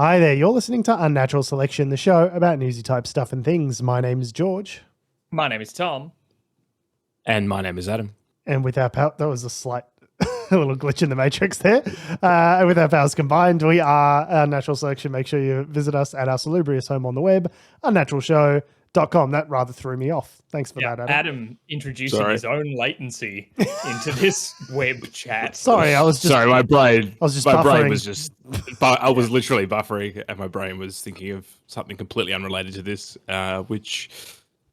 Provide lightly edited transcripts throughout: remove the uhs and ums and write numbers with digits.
Hi there, you're listening to Unnatural Selection, the show about newsy type stuff and things. My name is George. My name is Tom. And my name is Adam. And with our that was a slight a little glitch in the matrix there. And with our powers combined, we are Unnatural Selection. Make sure you visit us at our salubrious home on the web, unnaturalshow.com. That rather threw me off. Thanks for that, Adam. Adam introducing his own latency into this web chat. Sorry, I was just... Sorry, my brain was just... I was literally buffering and my brain was thinking of something completely unrelated to this, which...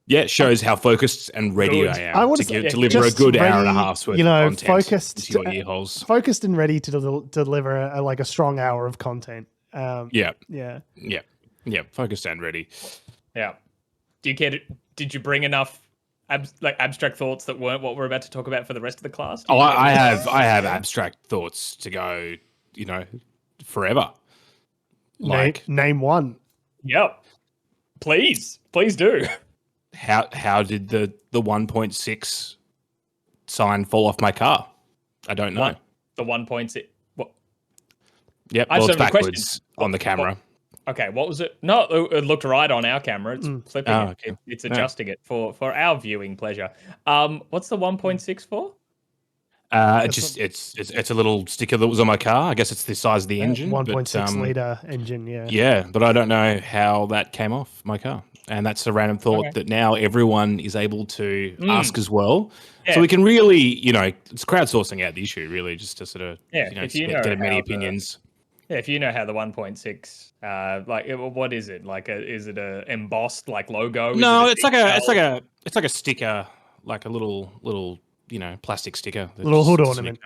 Yeah, it shows how focused and ready I am to deliver a good hour and a half's worth of content focused, into your ear holes. Focused and ready to deliver a strong hour of content. Yeah. Focused and ready. Yeah. Do you care? Did you bring enough abstract thoughts that weren't what we're about to talk about for the rest of the class? I have abstract thoughts to go, forever. Name one. Yep. Please do. How did the 1.6 sign fall off my car? I don't know. The 1.6. What? Yep, well, it's backwards on the camera. Okay, what was it? No, it looked right on our camera. It's flipping it. Okay. It's adjusting it for our viewing pleasure. What's the 1.6 for? It's a little sticker that was on my car. I guess it's the size of the engine. 1.6 litre engine, yeah. Yeah, but I don't know how that came off my car. And that's a random thought that now everyone is able to ask as well. Yeah. So we can really, it's crowdsourcing out the issue, really, just to sort of, get many opinions. If you know how the 1.6, what is it? Is it a embossed logo? No, it's like a sticker, like a little plastic sticker. Little hood ornament.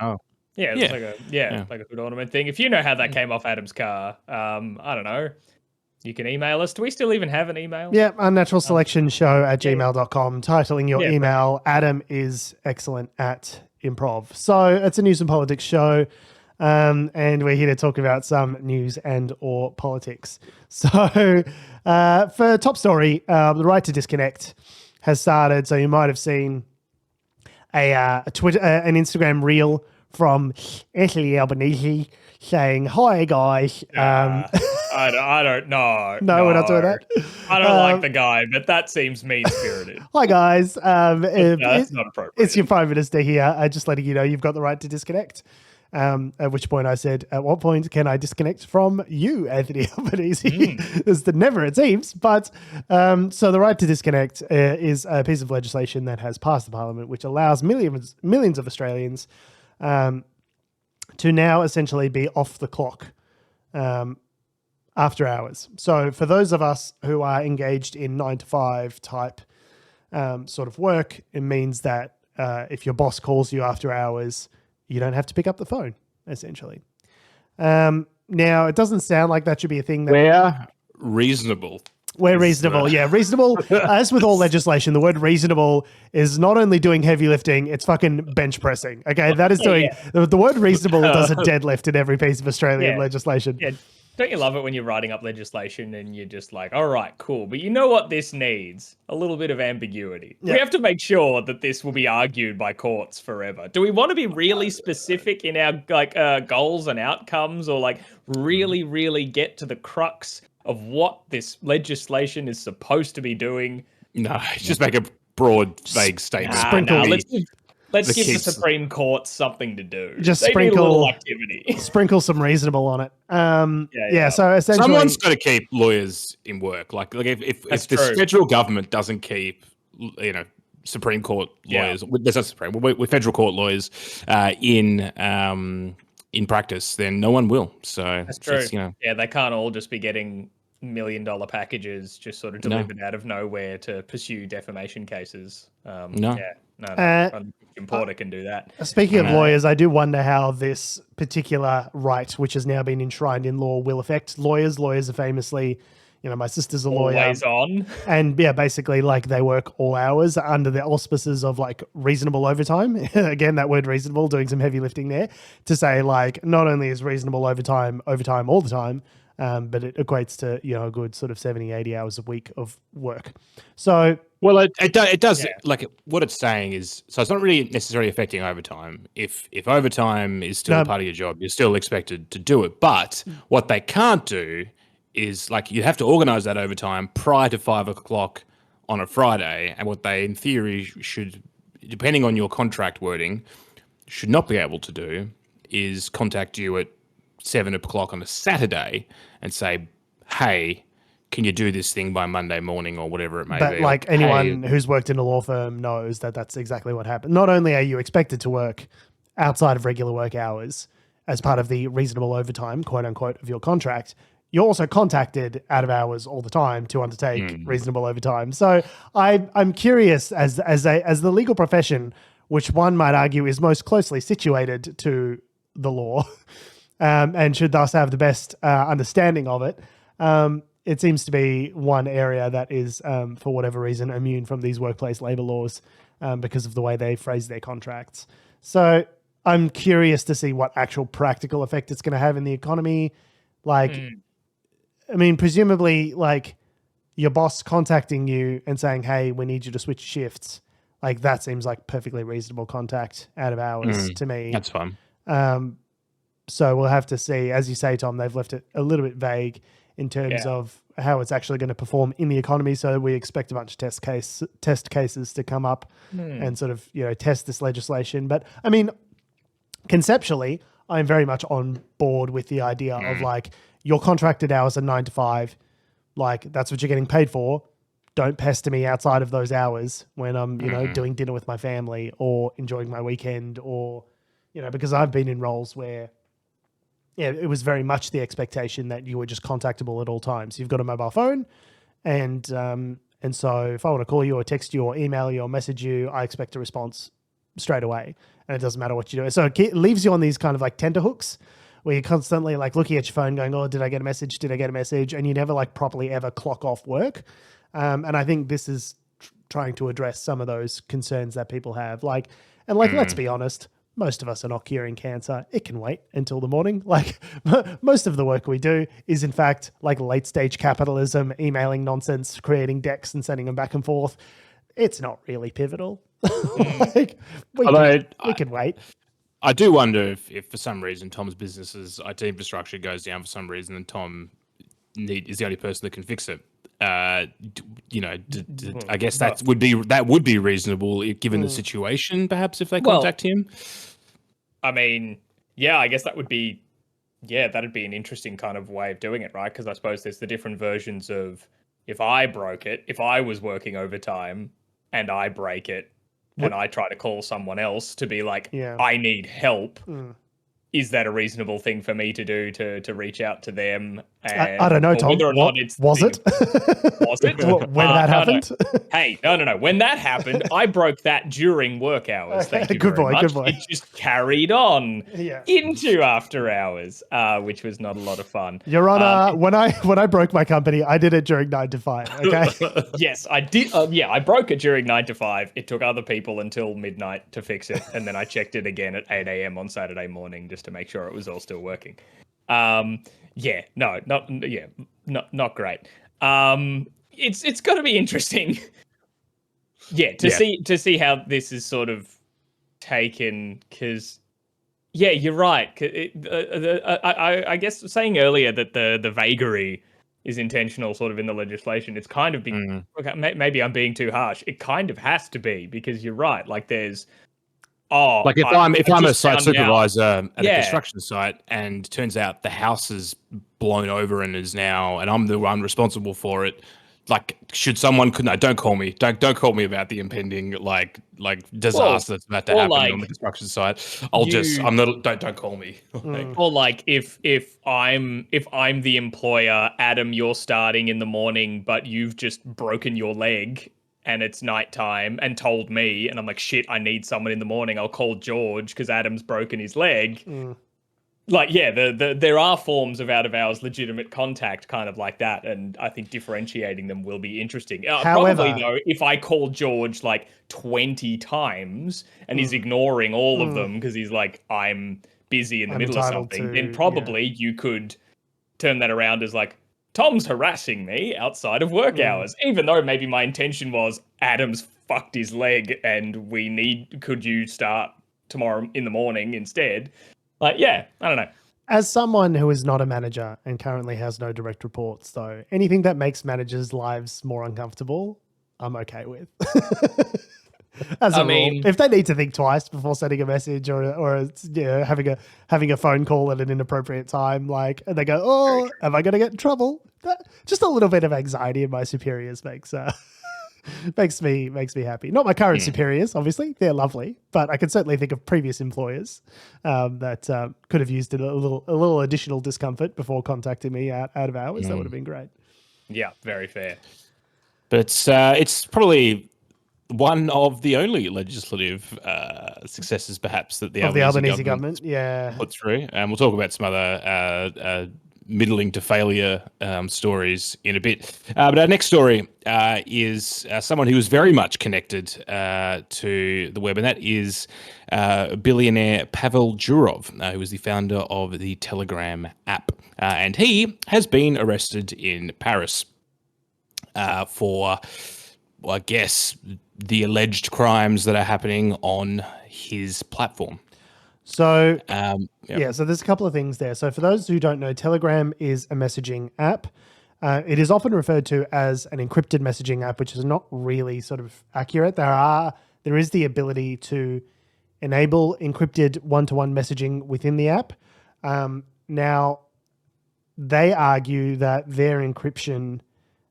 Yeah, it's like a hood ornament thing. If you know how that came off Adam's car, I don't know. You can email us. Do we still even have an email? Yeah, unnaturalselectionshow@gmail.com. Titling your email, Adam is excellent at improv. So it's a news and politics show, and we're here to talk about some news and or politics. So for top story, the right to disconnect has started. So you might have seen a Twitter, an Instagram reel from Anthony Albanese saying, "Hi guys." I don't know. No, we're not doing that. I don't like the guy, but that seems mean-spirited. Hi guys. That's not appropriate. It's your Prime Minister here. Just letting you know you've got the right to disconnect. At which point I said, at what point can I disconnect from you, Anthony Albanese? It's never, it seems. But so the right to disconnect is a piece of legislation that has passed the Parliament, which allows millions of Australians to now essentially be off the clock after hours. So for those of us who are engaged in 9 to 5 type sort of work, it means that if your boss calls you after hours, you don't have to pick up the phone, essentially. Now, it doesn't sound like that should be a thing. We're reasonable. We're reasonable, yeah. Reasonable, as with all legislation, the word reasonable is not only doing heavy lifting, it's fucking bench pressing, okay? That is doing... The word reasonable does a deadlift in every piece of Australian legislation. Yeah. Don't you love it when you're writing up legislation and you're just like, all right, cool. But you know what this needs? A little bit of ambiguity. Yeah. We have to make sure that this will be argued by courts forever. Do we want to be really specific in our goals and outcomes, or really, really get to the crux of what this legislation is supposed to be doing? No, just make a broad, vague statement. Let's give the Supreme Court something to do. Just they sprinkle need a little activity. Sprinkle some reasonable on it. So essentially, someone's got to keep lawyers in work. If the federal government doesn't keep, Supreme Court lawyers, there's not Supreme, we're federal court lawyers in practice, then no one will. So that's true. They can't all just be getting $1 million packages just sort of delivered out of nowhere to pursue defamation cases. Porter can do that. Speaking of lawyers, I do wonder how this particular right, which has now been enshrined in law, will affect lawyers. Lawyers are famously, my sister's a lawyer. Always on. And basically they work all hours under the auspices of reasonable overtime. Again, that word reasonable, doing some heavy lifting there to say not only is reasonable overtime all the time, but it equates to, a good sort of 70, 80 hours a week of work. So... Well, it does. What it's saying is, so it's not really necessarily affecting overtime. If overtime is still a part of your job, you're still expected to do it. But what they can't do is like you have to organize that overtime prior to 5 o'clock on a Friday. And what they, in theory, should, depending on your contract wording, should not be able to do is contact you at 7 o'clock on a Saturday and say, hey, can you do this thing by Monday morning or whatever it may be? But like anyone who's worked in a law firm knows that that's exactly what happened. Not only are you expected to work outside of regular work hours as part of the reasonable overtime, quote unquote, of your contract, you're also contacted out of hours all the time to undertake reasonable overtime. So I'm curious as the legal profession, which one might argue is most closely situated to the law and should thus have the best understanding of it. It seems to be one area that is, for whatever reason, immune from these workplace labor laws because of the way they phrase their contracts. So I'm curious to see what actual practical effect it's going to have in the economy. Like, I mean, presumably, like, your boss contacting you and saying, hey, we need you to switch shifts, like, that seems like perfectly reasonable contact out of hours to me. That's fine. So we'll have to see. As you say, Tom, they've left it a little bit vague in terms of how it's actually going to perform in the economy. So we expect a bunch of test cases to come up and sort of, test this legislation. But I mean, conceptually, I'm very much on board with the idea of like, your contracted hours are 9 to 5. Like, that's what you're getting paid for. Don't pester me outside of those hours when I'm, doing dinner with my family or enjoying my weekend or, because I've been in roles where, it was very much the expectation that you were just contactable at all times. You've got a mobile phone and so if I want to call you or text you or email you or message you, I expect a response straight away. And it doesn't matter what you do. So it leaves you on these kind of like tenterhooks where you're constantly like looking at your phone going, oh, did I get a message? Did I get a message? And you never like properly ever clock off work. And I think this is trying to address some of those concerns that people have. Let's be honest, most of us are not curing cancer. It can wait until the morning. Like most of the work we do is in fact like late stage capitalism, emailing nonsense, creating decks and sending them back and forth. It's not really pivotal. We can wait. I do wonder if for some reason Tom's business's IT infrastructure goes down for some reason and Tom is the only person that can fix it. I guess that would be reasonable given the situation, perhaps, if they contact him. I mean, yeah, I guess that'd be an interesting kind of way of doing it, right? Because I suppose there's the different versions of if I broke it, if I was working overtime and I break it and I try to call someone else to be like, I need help. Is that a reasonable thing for me to do to reach out to them? And, I don't know, Tom. Whether or not it's was it? Was it? When that happened? No. Hey, no. When that happened, I broke that during work hours. Thank you good very boy, much. good boy. It just carried on into after hours, which was not a lot of fun. Your Honor, when I broke my company, I did it during 9 to 5. Okay. Yes, I did. I broke it during 9 to 5. It took other people until midnight to fix it, and then I checked it again at 8 a.m. on Saturday morning just to make sure it was all still working. Not great. It's got to be interesting. To see how this is sort of taken, because you're right. I guess saying earlier that the vagary is intentional sort of in the legislation, it's kind of maybe I'm being too harsh. It kind of has to be, because you're right. Like there's if I'm a site supervisor at a construction site and turns out the house is blown over and I'm the one responsible for it, like should someone don't call me. Don't call me about the impending like disaster that's about to happen on the construction site. Don't call me. Or like if I'm the employer, Adam, you're starting in the morning, but you've just broken your leg and it's nighttime and told me, and I'm like, shit, I need someone in the morning. I'll call George because Adam's broken his leg. There are forms of out of hours legitimate contact kind of like that, and I think differentiating them will be interesting. However, probably though, if I call George like 20 times and he's ignoring all of them because he's like, I'm busy in the middle of something, then probably you could turn that around as like, Tom's harassing me outside of work hours, even though maybe my intention was Adam's fucked his leg and could you start tomorrow in the morning instead? I don't know. As someone who is not a manager and currently has no direct reports, though, anything that makes managers' lives more uncomfortable, I'm okay with. As a rule, if they need to think twice before sending a message or having a phone call at an inappropriate time, like, and they go, "Oh, am I going to get in trouble?" Just a little bit of anxiety in my superiors makes me happy. Not my current superiors, obviously, they're lovely, but I can certainly think of previous employers that could have used a little additional discomfort before contacting me out of hours. That would have been great. Yeah, very fair. But it's probably one of the only legislative successes, perhaps, that the Albanese government put through. And we'll talk about some other middling to failure stories in a bit. But our next story is someone who is very much connected to the web, and that is billionaire Pavel Durov, who is the founder of the Telegram app. And he has been arrested in Paris for, well, I guess, the alleged crimes that are happening on his platform. So, so there's a couple of things there. So for those who don't know, Telegram is a messaging app. It is often referred to as an encrypted messaging app, which is not really sort of accurate. There is the ability to enable encrypted one-to-one messaging within the app. Now, they argue that their encryption,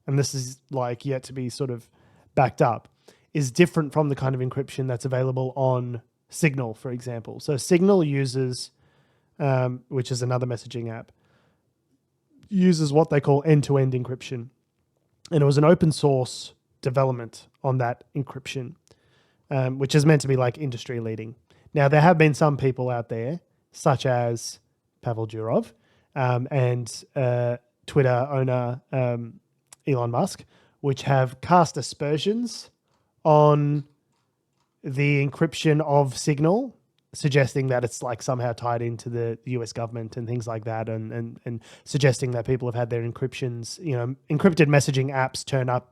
and this is like yet to be sort of backed up, is different from the kind of encryption that's available on Signal, for example. So Signal uses, which is another messaging app, uses what they call end-to-end encryption. And it was an open source development on that encryption, which is meant to be like industry leading. Now, there have been some people out there, such as Pavel Durov and Twitter owner Elon Musk, which have cast aspersions on the encryption of Signal, suggesting that it's like somehow tied into the US government and things like that, and suggesting that people have had their encryptions, encrypted messaging apps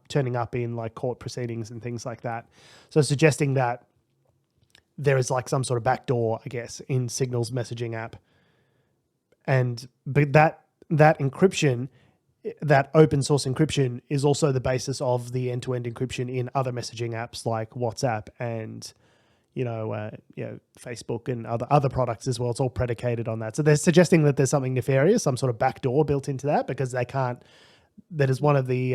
turning up in like court proceedings and things like that. So suggesting that there is like some sort of backdoor, I guess, in Signal's messaging app. But that encryption, that open source encryption, is also the basis of the end-to-end encryption in other messaging apps like WhatsApp and Facebook and other products as well. It's all predicated on that. So they're suggesting that there's something nefarious, some sort of backdoor built into that, because they can't. That is one of the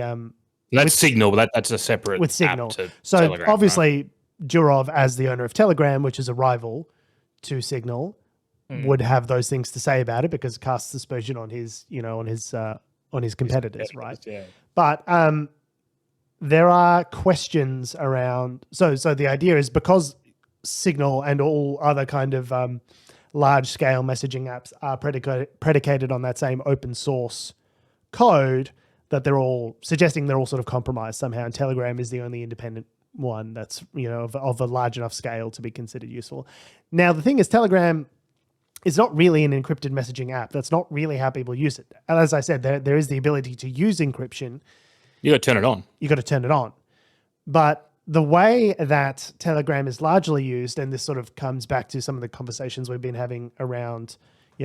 that's Signal, but that's a separate with Signal. App to so Telegram, obviously, right? Durov, as the owner of Telegram, which is a rival to Signal, would have those things to say about it because it casts aspersion on his competitors, right? Yeah. But there are questions around. So the idea is, because Signal and all other kind of large-scale messaging apps are predicated on that same open source code, that they're all suggesting they're all sort of compromised somehow, and Telegram is the only independent one that's of a large enough scale to be considered useful. Now, the thing is, Telegram is not really an encrypted messaging app. That's not really how people use it. And as I said, there is the ability to use encryption. You got to turn it on. You got to turn it on. But the way that Telegram is largely used, and this sort of comes back to some of the conversations we've been having around,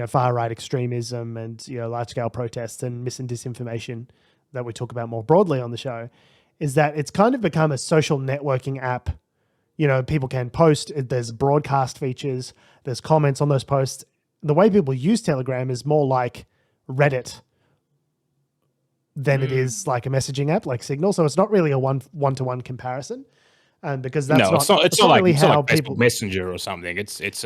far right extremism and large scale protests and mis and disinformation that we talk about more broadly on the show, is that it's kind of become a social networking app. People can post. There's broadcast features. There's comments on those posts. The way people use Telegram is more like Reddit than it is like a messaging app like Signal. So it's not really a one-to-one comparison. Because that's it's not really like how Facebook Messenger or something. It's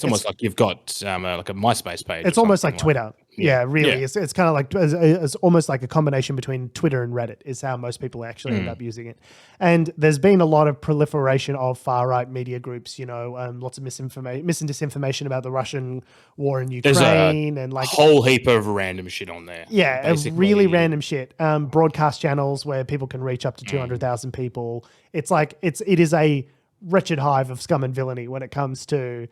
almost like you've got like a MySpace page. It's almost like Twitter. Yeah, really. Yeah. It's kind of like it's almost like a combination between Twitter and Reddit is how most people actually end up using it. And there's been a lot of proliferation of far right media groups. Lots of misinformation, mis and disinformation about the Russian war in Ukraine, and like a whole heap of random shit on there. Yeah, really random shit. Broadcast channels where people can reach up to 200,000 people. It's like it is a wretched hive of scum and villainy when it comes to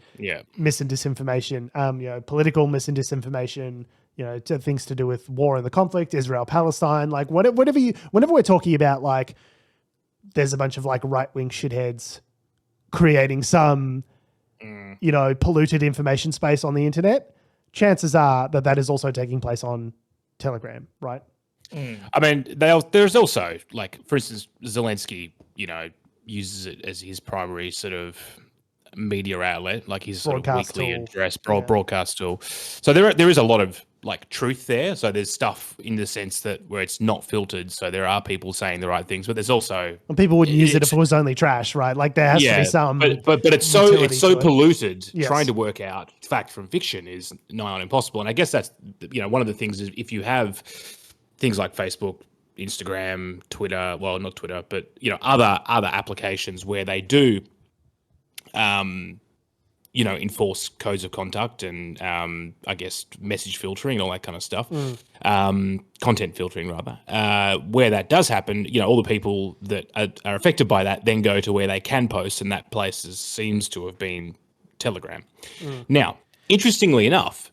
mis and disinformation, political mis and disinformation, to things to do with war and the conflict, Israel, Palestine, like whenever we're talking about, like, there's a bunch of like right-wing shitheads creating some, polluted information space on the internet. chances are that is also taking place on Telegram, right? I mean, there's also, like, for instance, Zelensky, uses it as his primary sort of media outlet, like his sort of weekly address, broadcast tool. So there is a lot of like truth there. So there's stuff in the sense that where it's not filtered. So there are people saying the right things, but there's also people wouldn't use it if it was only trash, right? Like there has to be some. But it's so polluted. Yes. Trying to work out fact from fiction is nigh on impossible. And I guess that's one of the things is if you have things like Facebook, Instagram, Twitter, well, not Twitter, but other applications where they do enforce codes of conduct and I guess message filtering and all that kind of stuff, content filtering rather, where that does happen, all the people that are affected by that then go to where they can post, and that place seems to have been Telegram. Now, interestingly enough,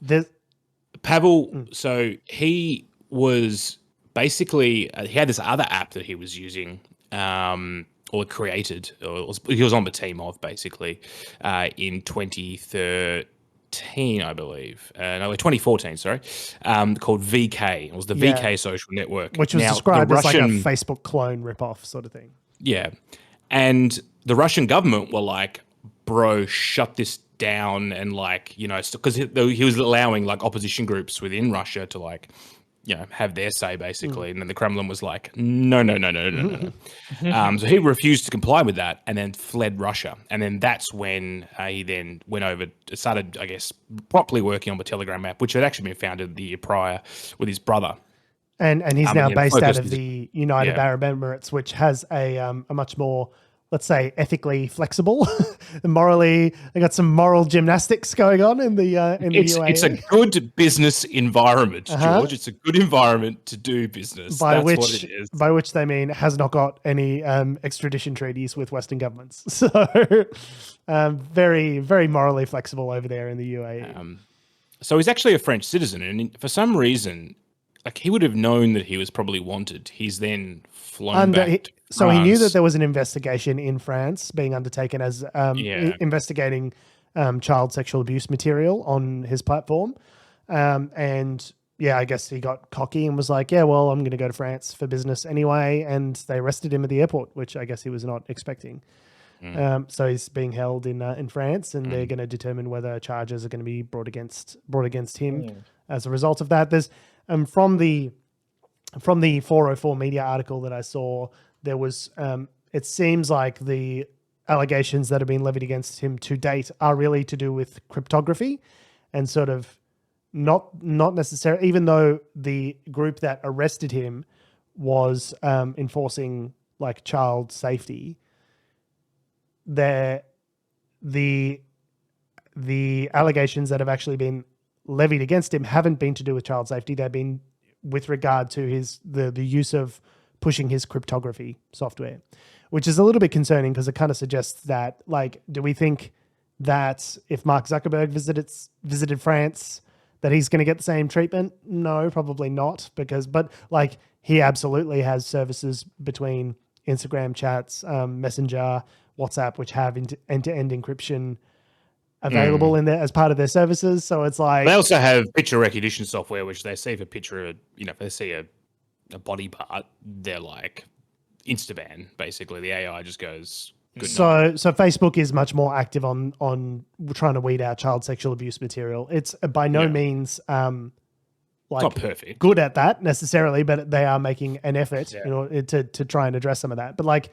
Pavel, so he was basically, he had this other app that he was using, or created, or he was on the team of, basically, in 2013, I believe. No, 2014, sorry, called VK. It was the VK social network. Which was described as like a Facebook clone ripoff sort of thing. Yeah. And the Russian government were like, bro, shut this down, and like, because he was allowing like opposition groups within Russia to like, have their say, basically. And then the Kremlin was like, no. So he refused to comply with that and then fled Russia. And then that's when he then went over, started, I guess, properly working on the Telegram app, which had actually been founded the year prior with his brother. And he's now based out of the United Arab Emirates, which has a much more, let's say, ethically flexible, morally, they got some moral gymnastics going on in the UAE. It's a good business environment, George. It's a good environment to do business. That's what it is. By which they mean has not got any extradition treaties with Western governments. So very, very morally flexible over there in the UAE. So he's actually a French citizen, and for some reason, like, he would have known that he was probably wanted. He's then flown back. So he knew that there was an investigation in France being undertaken as investigating child sexual abuse material on his platform. And I guess he got cocky and was like, I'm going to go to France for business anyway. And they arrested him at the airport, which I guess he was not expecting. So he's being held in France, and they're going to determine whether charges are going to be brought against him as a result of that. There's from the 404 media article that I saw, there was it seems like the allegations that have been levied against him to date are really to do with cryptography, and sort of not necessarily, even though the group that arrested him was enforcing like child safety, the allegations that have actually been levied against him haven't been to do with child safety. They've been with regard to the use of pushing his cryptography software, which is a little bit concerning because it kind of suggests that, like, do we think that if Mark Zuckerberg visited France, that he's going to get the same treatment? No, probably not, but like, he absolutely has services between Instagram chats, Messenger, WhatsApp, which have end-to-end encryption available in there as part of their services. So it's like, they also have picture recognition software, which they see if a picture, if they see a body part, they're like Instaban. Basically, the AI just goes. So Facebook is much more active on trying to weed out child sexual abuse material. It's by no means like not perfect, good at that necessarily, but they are making an effort to try and address some of that. But like,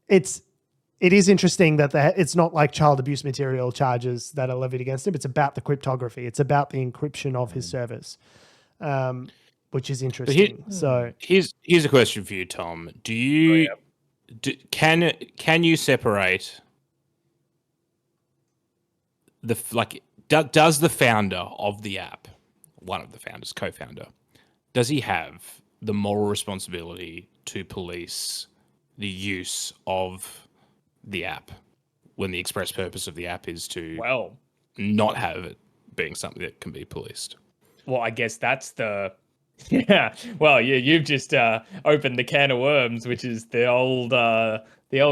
it is interesting that it's not like child abuse material charges that are levied against him. It's about the cryptography. It's about the encryption of his service, which is interesting. So here's a question for you, Tom. Do you can you separate does the founder of the app, one of the founders, co-founder, does he have the moral responsibility to police the use of the app when the express purpose of the app is to not have it being something that can be policed? Well, I guess that's the you've just opened the can of worms, which is the old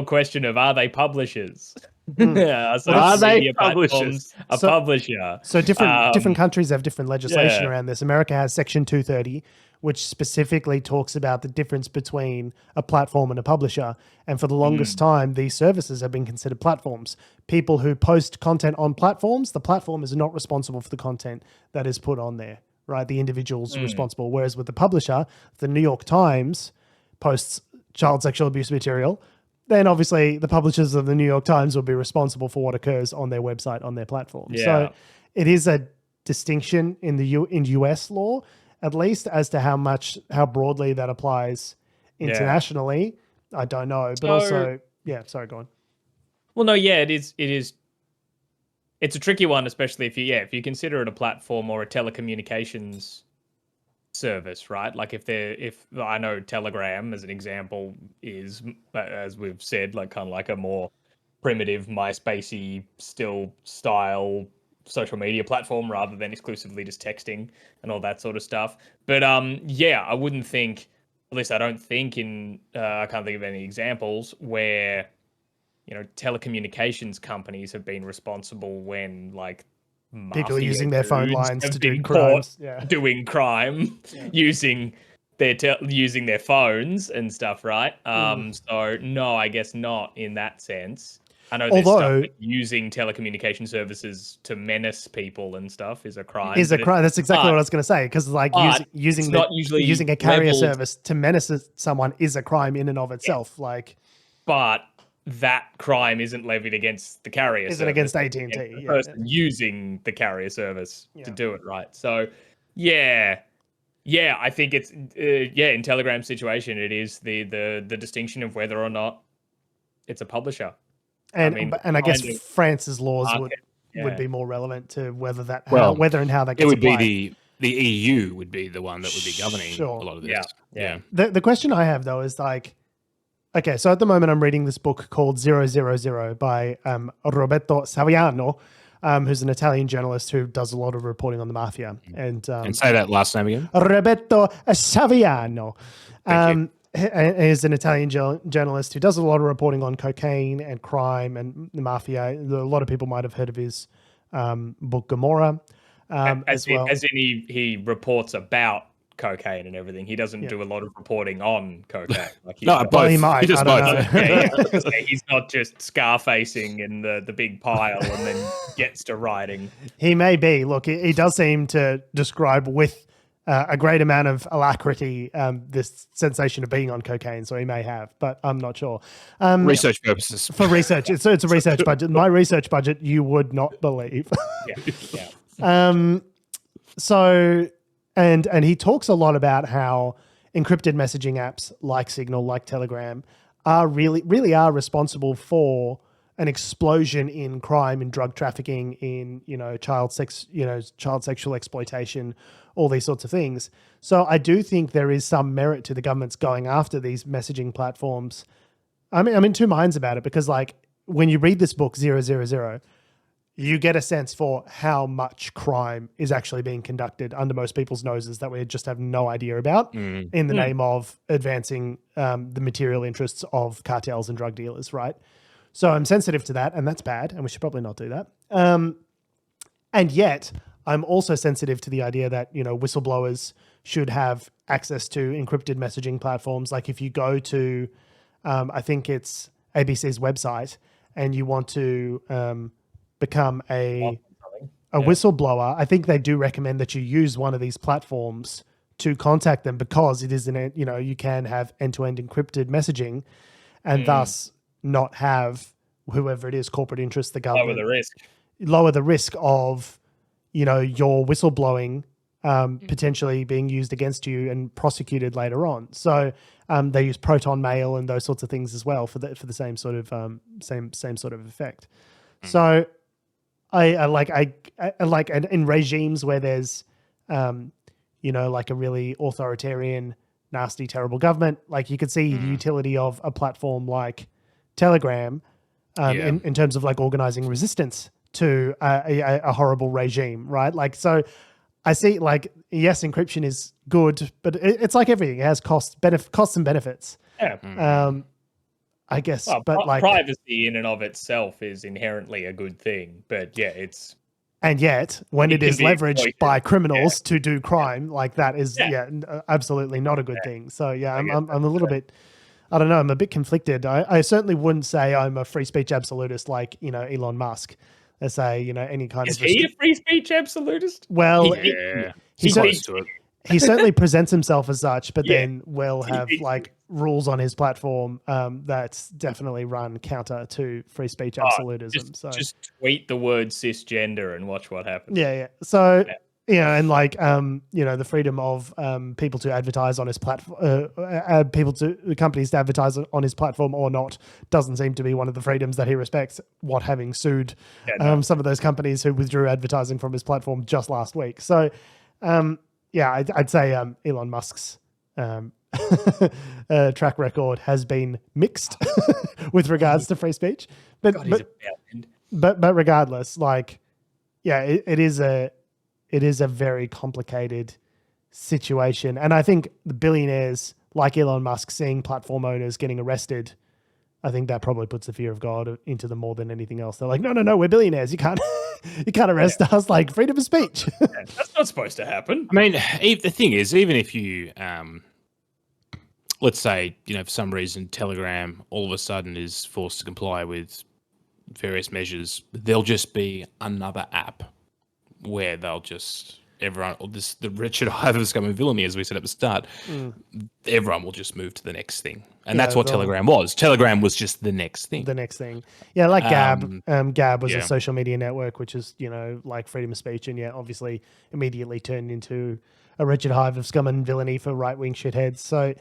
question of, are they publishers? social media platforms, a publisher. So different countries have different legislation around this. America has Section 230, which specifically talks about the difference between a platform and a publisher. And for the longest time, these services have been considered platforms. People who post content on platforms, the platform is not responsible for the content that is put on there, right? The individual's responsible. Whereas with the publisher, the New York Times posts child sexual abuse material, then obviously the publishers of the New York Times will be responsible for what occurs on their website, on their platform. Yeah. So it is a distinction in the US law, at least, as to how broadly that applies internationally. I don't know, but also, sorry, go on. Well, no, it is. It's a tricky one, especially if you consider it a platform or a telecommunications service, right? Like if I know Telegram as an example is, as we've said, like kind of like a more primitive MySpacey still style social media platform rather than exclusively just texting and all that sort of stuff. But I wouldn't think, at least I don't think I can't think of any examples where telecommunications companies have been responsible when like people using their phone lines to do crimes, doing crime, using their phones and stuff, right? So no, I guess not in that sense. I know there's stuff like using telecommunication services to menace people and stuff is a crime. That's exactly what I was going to say, because like using a carrier service to menace someone is a crime in and of itself. But that crime isn't levied against the carrier service. Isn't against AT&T. The person using the carrier service to do it, right? So, I think it's in Telegram's situation, it is the distinction of whether or not it's a publisher. And I guess France's laws would be more relevant to whether and how that gets applied. It would be the EU would be the one that would be governing a lot of this. Yeah. The question I have though is like, okay, so at the moment I'm reading this book called 000 by Roberto Saviano, who's an Italian journalist who does a lot of reporting on the mafia. And say that last name again. Roberto Saviano. Is an Italian journalist who does a lot of reporting on cocaine and crime and the mafia. A lot of people might have heard of his book Gomorrah. As in he reports about cocaine and everything. He doesn't do a lot of reporting on cocaine. He might. He I don't know. He's not just Scarfacing in the big pile and then gets to writing. He may be. Look, he does seem to describe with a great amount of alacrity this sensation of being on cocaine, so he may have, but I'm not sure. Research purposes. For research. It's a research budget. My research budget, you would not believe. So, and he talks a lot about how encrypted messaging apps like Signal, like Telegram, are really are responsible for an explosion in crime and drug trafficking, in child sexual exploitation, all these sorts of things. So I do think there is some merit to the government's going after these messaging platforms. I'm in two minds about it, because like when you read this book 000, you get a sense for how much crime is actually being conducted under most people's noses that we just have no idea about in the name of advancing the material interests of cartels and drug dealers, right? So I'm sensitive to that, and that's bad, and we should probably not do that. And yet, I'm also sensitive to the idea that, whistleblowers should have access to encrypted messaging platforms. Like if you go to, I think it's ABC's website, and you want to become a whistleblower, I think they do recommend that you use one of these platforms to contact them, because it is you can have end-to-end encrypted messaging, and thus not have whoever it is, corporate interests, the government, lower the risk of, your whistleblowing potentially being used against you and prosecuted later on. So they use proton mail and those sorts of things as well for the same sort of same sort of effect. So I like in regimes where there's like a really authoritarian, nasty, terrible government, like you could see the utility of a platform like Telegram in terms of like organizing resistance to a horrible regime, right? Like, so I see, like, yes, encryption is good, but it's like everything. It has costs and benefits. I guess, well, but like privacy in and of itself is inherently a good thing. But yeah, it's and yet when it is leveraged exploited by criminals to do crime, like that is absolutely not a good thing. So I'm a little bit. I don't know. I'm a bit conflicted. I certainly wouldn't say I'm a free speech absolutist like, Elon Musk. I say, any kind is of... he a free speech absolutist? Well, he certainly presents himself as such, but then will have like rules on his platform that's definitely run counter to free speech absolutism. Just tweet the word cisgender and watch what happens. Yeah. So... and like, the freedom of people to advertise on his platform, companies to advertise on his platform or not, doesn't seem to be one of the freedoms that he respects. What, having sued some of those companies who withdrew advertising from his platform just last week. So, I'd say Elon Musk's track record has been mixed with regards to free speech. But regardless, like, it is a very complicated situation. And I think the billionaires like Elon Musk seeing platform owners getting arrested, I think that probably puts the fear of God into them more than anything else. They're like, no, we're billionaires. You can't arrest us, like freedom of speech. That's not supposed to happen. I mean, the thing is, even if you, let's say, for some reason, Telegram all of a sudden is forced to comply with various measures, there'll just be another app where they'll just the wretched hive of scum and villainy, as we said at the start, everyone will just move to the next thing, and that's what Telegram was. Telegram was just the next thing. Yeah, like Gab. Gab was a social media network, which is like freedom of speech, and obviously immediately turned into a wretched hive of scum and villainy for right wing shitheads. So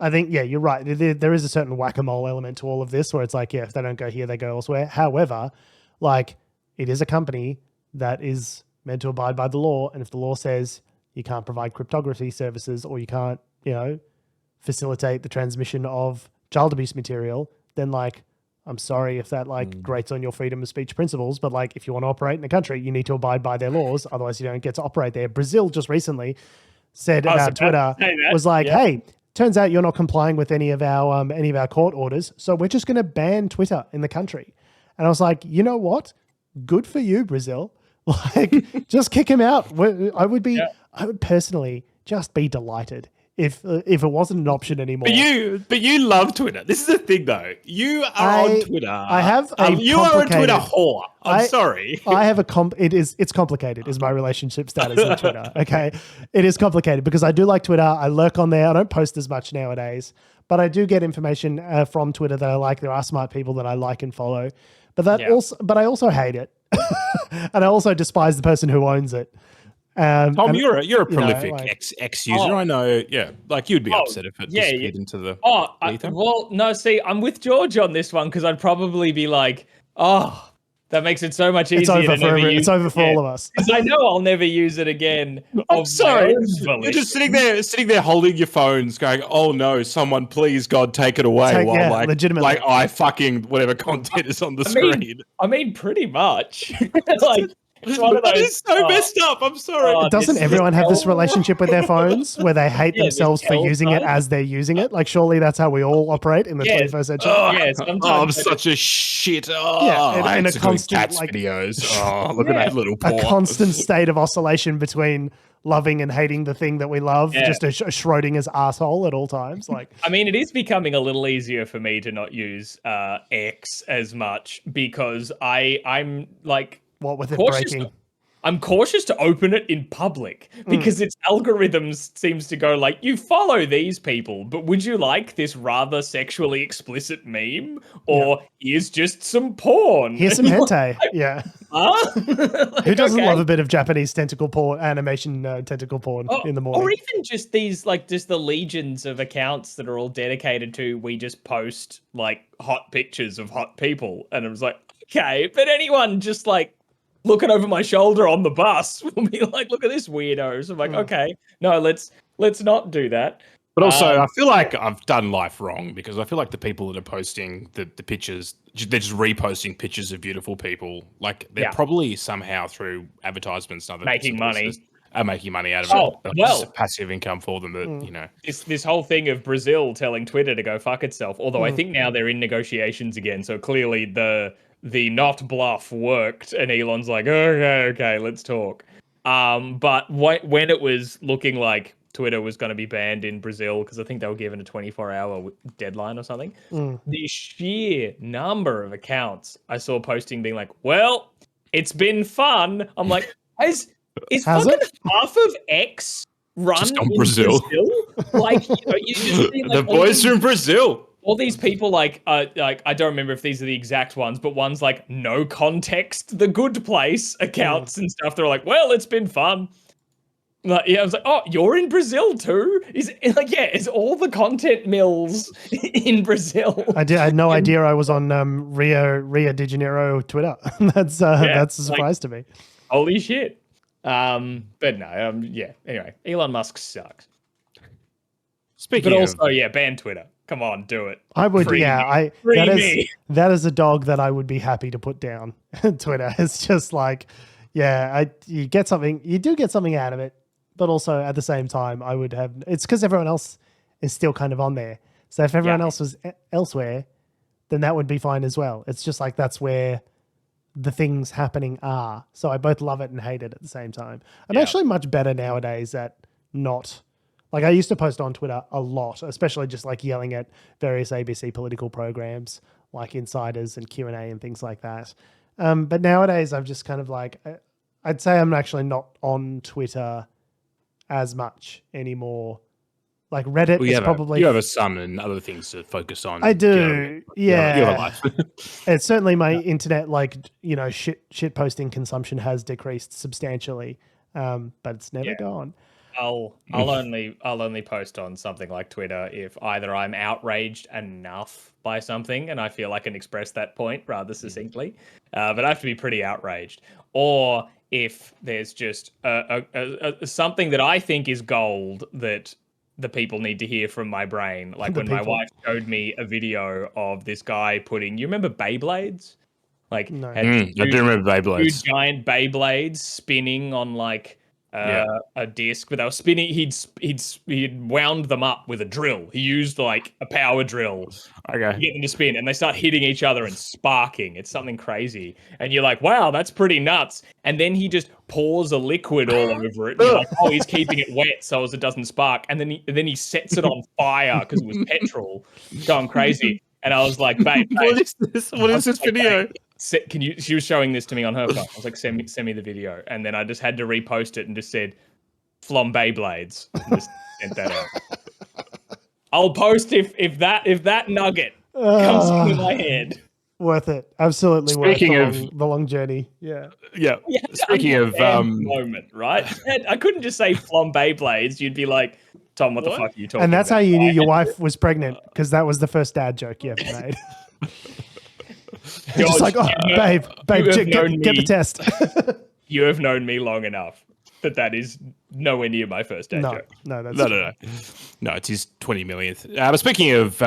I think you're right. There is a certain whack-a-mole element to all of this, where it's like if they don't go here, they go elsewhere. However, like it is a company that is meant to abide by the law. And if the law says you can't provide cryptography services or you can't, facilitate the transmission of child abuse material, then like, I'm sorry if that grates on your freedom of speech principles, but like if you want to operate in a country, you need to abide by their laws. Otherwise you don't get to operate there. Brazil just recently said about Twitter was like, hey, turns out you're not complying with any of our court orders. So we're just going to ban Twitter in the country. And I was like, you know what? Good for you, Brazil. Like, just kick him out. I would personally just be delighted if it wasn't an option anymore. But you love Twitter. This is the thing, though. You are on Twitter. I have you are a Twitter whore. I'm sorry. I have it's complicated. Is my relationship status on Twitter? Okay, it is complicated because I do like Twitter. I lurk on there. I don't post as much nowadays, but I do get information from Twitter that I like. There are smart people that I like and follow, but I also hate it. And I also despise the person who owns it. Tom, you're a prolific X user. I know. Yeah, like you'd be upset if it disappeared into the ether. Well, no. See, I'm with George on this one because I'd probably be like, that makes it so much easier. It's over for all of us. Because I know I'll never use it again. I'm sorry. You're just sitting there holding your phones going, oh no, someone please God take it away legitimately. I fucking whatever content is on the screen. I mean pretty much. Like that is so messed up. I'm sorry. Doesn't everyone have this relationship with their phones where they hate themselves for using it as they're using it? Like, surely that's how we all operate in the 21st century. I'm such a shit. In a constant cats videos. Look at that little paw. A constant state of oscillation between loving and hating the thing that we love, just a Schrodinger's asshole at all times. Like, I mean, it is becoming a little easier for me to not use X as much because I'm like. What with it breaking? I'm cautious to open it in public because its algorithms seems to go like, you follow these people, but would you like this rather sexually explicit meme? Or here's just some porn. Here's some hentai. Who doesn't love a bit of Japanese tentacle porn, animation tentacle porn in the morning? Or even just these, like, just the legions of accounts that are all dedicated to, we just post, like, hot pictures of hot people. And it was like, okay, but anyone just, like, looking over my shoulder on the bus will be like, look at this weirdo. So I'm like, okay, no, let's not do that. But also, I feel like I've done life wrong because I feel like the people that are posting the pictures, they're just reposting pictures of beautiful people. Like they're probably somehow through advertisements and other making money. are making money out of it. Oh, well, passive income for them. That this whole thing of Brazil telling Twitter to go fuck itself. Although I think now they're in negotiations again, so clearly the not bluff worked, and Elon's like, okay, let's talk. But when it was looking like Twitter was going to be banned in Brazil, because I think they were given a 24-hour deadline or something, the sheer number of accounts I saw posting being like, well, it's been fun. I'm like, is fucking half of X run just on in Brazil? Like, you just see, like, the boys from Brazil. All these people, like I don't remember if these are the exact ones, but ones like no context, the good place accounts and stuff. They're like, well, it's been fun. Like, yeah, I was like, oh, you're in Brazil too? Is all the content mills in Brazil? I had no idea I was on Rio de Janeiro Twitter. That's a surprise to me. Holy shit. But no, yeah. Anyway, Elon Musk sucks. Ban Twitter. Come on, do it. I would, Free me. That is a dog that I would be happy to put down. Twitter. It's just like, you do get something out of it, but also at the same time, I would have. It's because everyone else is still kind of on there. So if everyone else was elsewhere, then that would be fine as well. It's just like that's where the things happening are. So I both love it and hate it at the same time. I'm actually much better nowadays at not. Like I used to post on Twitter a lot, especially just like yelling at various ABC political programs like Insiders and Q&A and things like that. But nowadays I'm just kind of like, I'd say I'm actually not on Twitter as much anymore. Like Reddit is probably... You have a son and other things to focus on. I do, You have a life. It's certainly my internet, shit posting consumption has decreased substantially, but it's never gone. I'll only post on something like Twitter if either I'm outraged enough by something and I feel I can express that point rather succinctly, but I have to be pretty outraged, or if there's just something that I think is gold that the people need to hear from my brain. Like when my wife showed me a video of this guy putting, you remember Beyblades? Like, no. I do remember Beyblades. Two giant Beyblades spinning on like a disc, but they were spinning. He'd wound them up with a drill. He used like a power drill to get them to spin, and they start hitting each other and sparking. It's something crazy, and you're like, "Wow, that's pretty nuts." And then he just pours a liquid all over it. And you're like, "Oh, he's keeping it wet so as it doesn't spark." And then he sets it on fire because it was petrol, going crazy. And I was like, "Babe, what is this? What is this video?" She was showing this to me on her phone. I was like, send me the video. And then I just had to repost it and just said, flambe blades. And just sent that out. I'll post if that nugget comes into my head. Worth it. Absolutely worth the long journey. Yeah. Speaking of moment, right? I couldn't just say flambe blades. You'd be like, Tom, what the fuck are you talking about? And that's how you knew your wife was pregnant, because that was the first dad joke you ever made. George, just like, babe, get the test. You have known me long enough that is nowhere near my first dad joke. No, it's his 20 millionth. But speaking of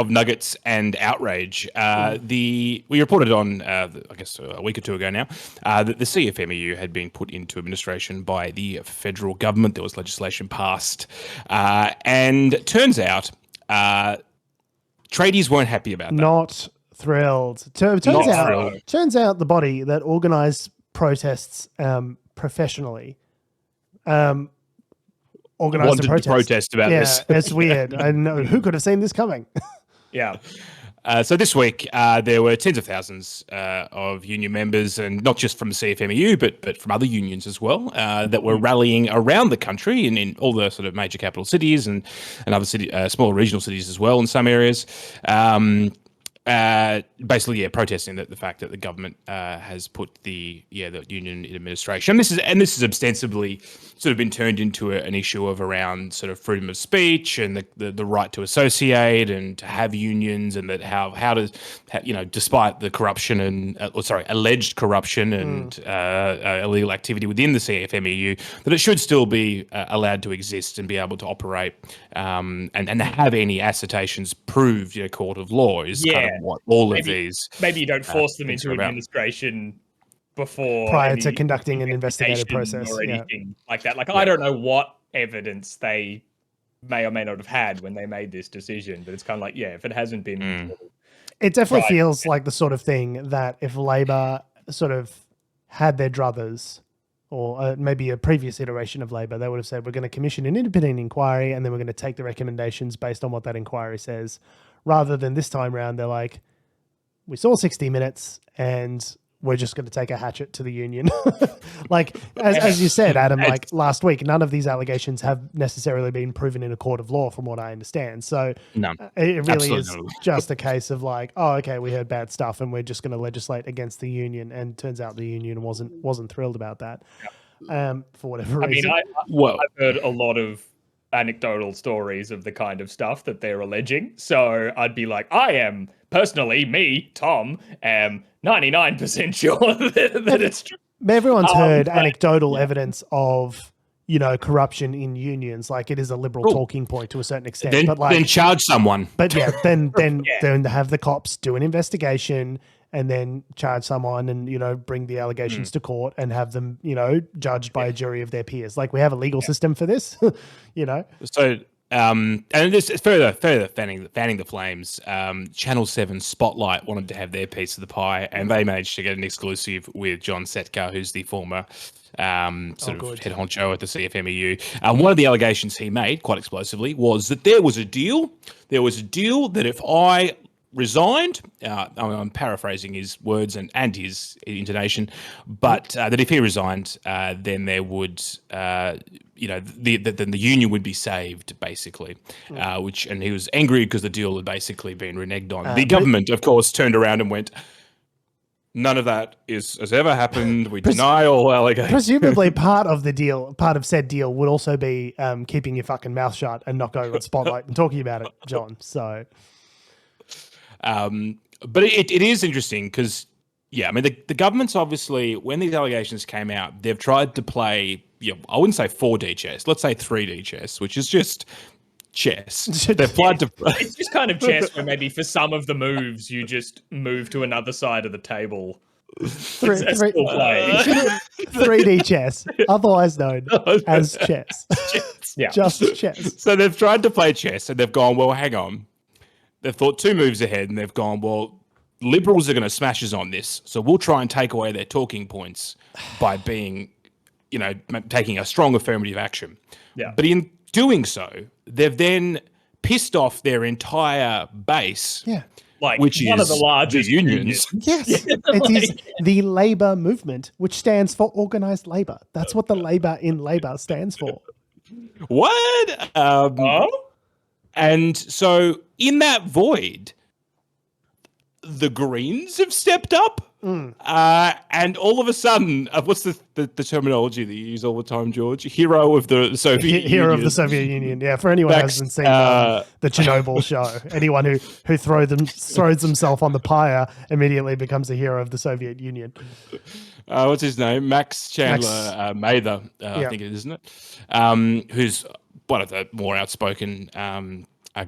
nuggets and outrage, we reported on, I guess a week or two ago now, that the CFMEU had been put into administration by the federal government. There was legislation passed, and it turns out tradies weren't happy about that. Not thrilled. Turns out the body that organised protests professionally organised a protest about this. Yeah, it's weird. I know who could have seen this coming. Yeah. So this week there were tens of thousands of union members, and not just from the CFMEU, but from other unions as well, that were rallying around the country and in all the sort of major capital cities and other smaller regional cities as well in some areas. Basically, protesting the fact that the government has put the union in administration. This is ostensibly sort of been turned into an issue of around sort of freedom of speech and the right to associate and to have unions, and that how does despite the corruption and alleged corruption and illegal activity within the CFMEU, that it should still be allowed to exist and be able to operate and have any assertions proved in a court of law is kind of what all of these. Maybe you don't force them into administration prior to conducting an investigative process or anything like that. Like, I don't know what evidence they may or may not have had when they made this decision, but it's kind of like, if it hasn't been... It definitely feels like the sort of thing that if Labor sort of had their druthers, or maybe a previous iteration of Labor, they would have said, we're going to commission an independent inquiry and then we're going to take the recommendations based on what that inquiry says. Rather than this time around, they're like, we saw 60 Minutes and we're just going to take a hatchet to the union. Like, as you said, Adam, like last week, none of these allegations have necessarily been proven in a court of law from what I understand. So it really is just a case of like, oh, okay, we heard bad stuff and we're just going to legislate against the union. And turns out the union wasn't thrilled about that for whatever reason. I've heard a lot of anecdotal stories of the kind of stuff that they're alleging. So I'd be like, I am personally, me, Tom, am 99% sure that it's true. Everyone's heard anecdotal evidence of, corruption in unions. Like, it is a liberal talking point to a certain extent. Then charge someone. But then have the cops do an investigation and then charge someone and, bring the allegations to court and have them, judged by a jury of their peers. Like, we have a legal system for this, So, and this is further fanning the flames. Channel 7 Spotlight wanted to have their piece of the pie, and they managed to get an exclusive with John Setka, who's the former head honcho at the CFMEU. One of the allegations he made, quite explosively, was that there was a deal. There was a deal that if I resigned, I'm paraphrasing his words and his intonation, but that if he resigned, then there would, then the union would be saved, basically. And he was angry because the deal had basically been reneged on. The government, of course, turned around and went, none of that has ever happened. We deny all allegations. Presumably, part of said deal would also be keeping your fucking mouth shut and not going on Spotlight and talking about it, John. So. But it is interesting because, the government's obviously, when these allegations came out, they've tried to play, I wouldn't say 4D chess, let's say 3D chess, which is just chess. They've tried to... It's just kind of chess where maybe for some of the moves, you just move to another side of the table. 3D chess, otherwise known as chess. Just chess. So they've tried to play chess and they've gone, well, hang on. They've thought 2 moves ahead and they've gone, well, Liberals are going to smash us on this. So we'll try and take away their talking points by being, taking a strong affirmative action. Yeah. But in doing so, they've then pissed off their entire base. Yeah. Which is one of the largest unions. Yes. It is the Labor movement, which stands for organised labour. That's what the Labor in Labor stands for. What? And so in that void, the Greens have stepped up. And all of a sudden, what's the terminology that you use all the time, George? Hero of the Soviet Union. Hero of the Soviet Union. Yeah, for anyone who hasn't seen the Chernobyl show, anyone who throws himself on the pyre immediately becomes a hero of the Soviet Union. What's his name? Max Chandler Mather, I think it is, isn't it? Who's one of the more outspoken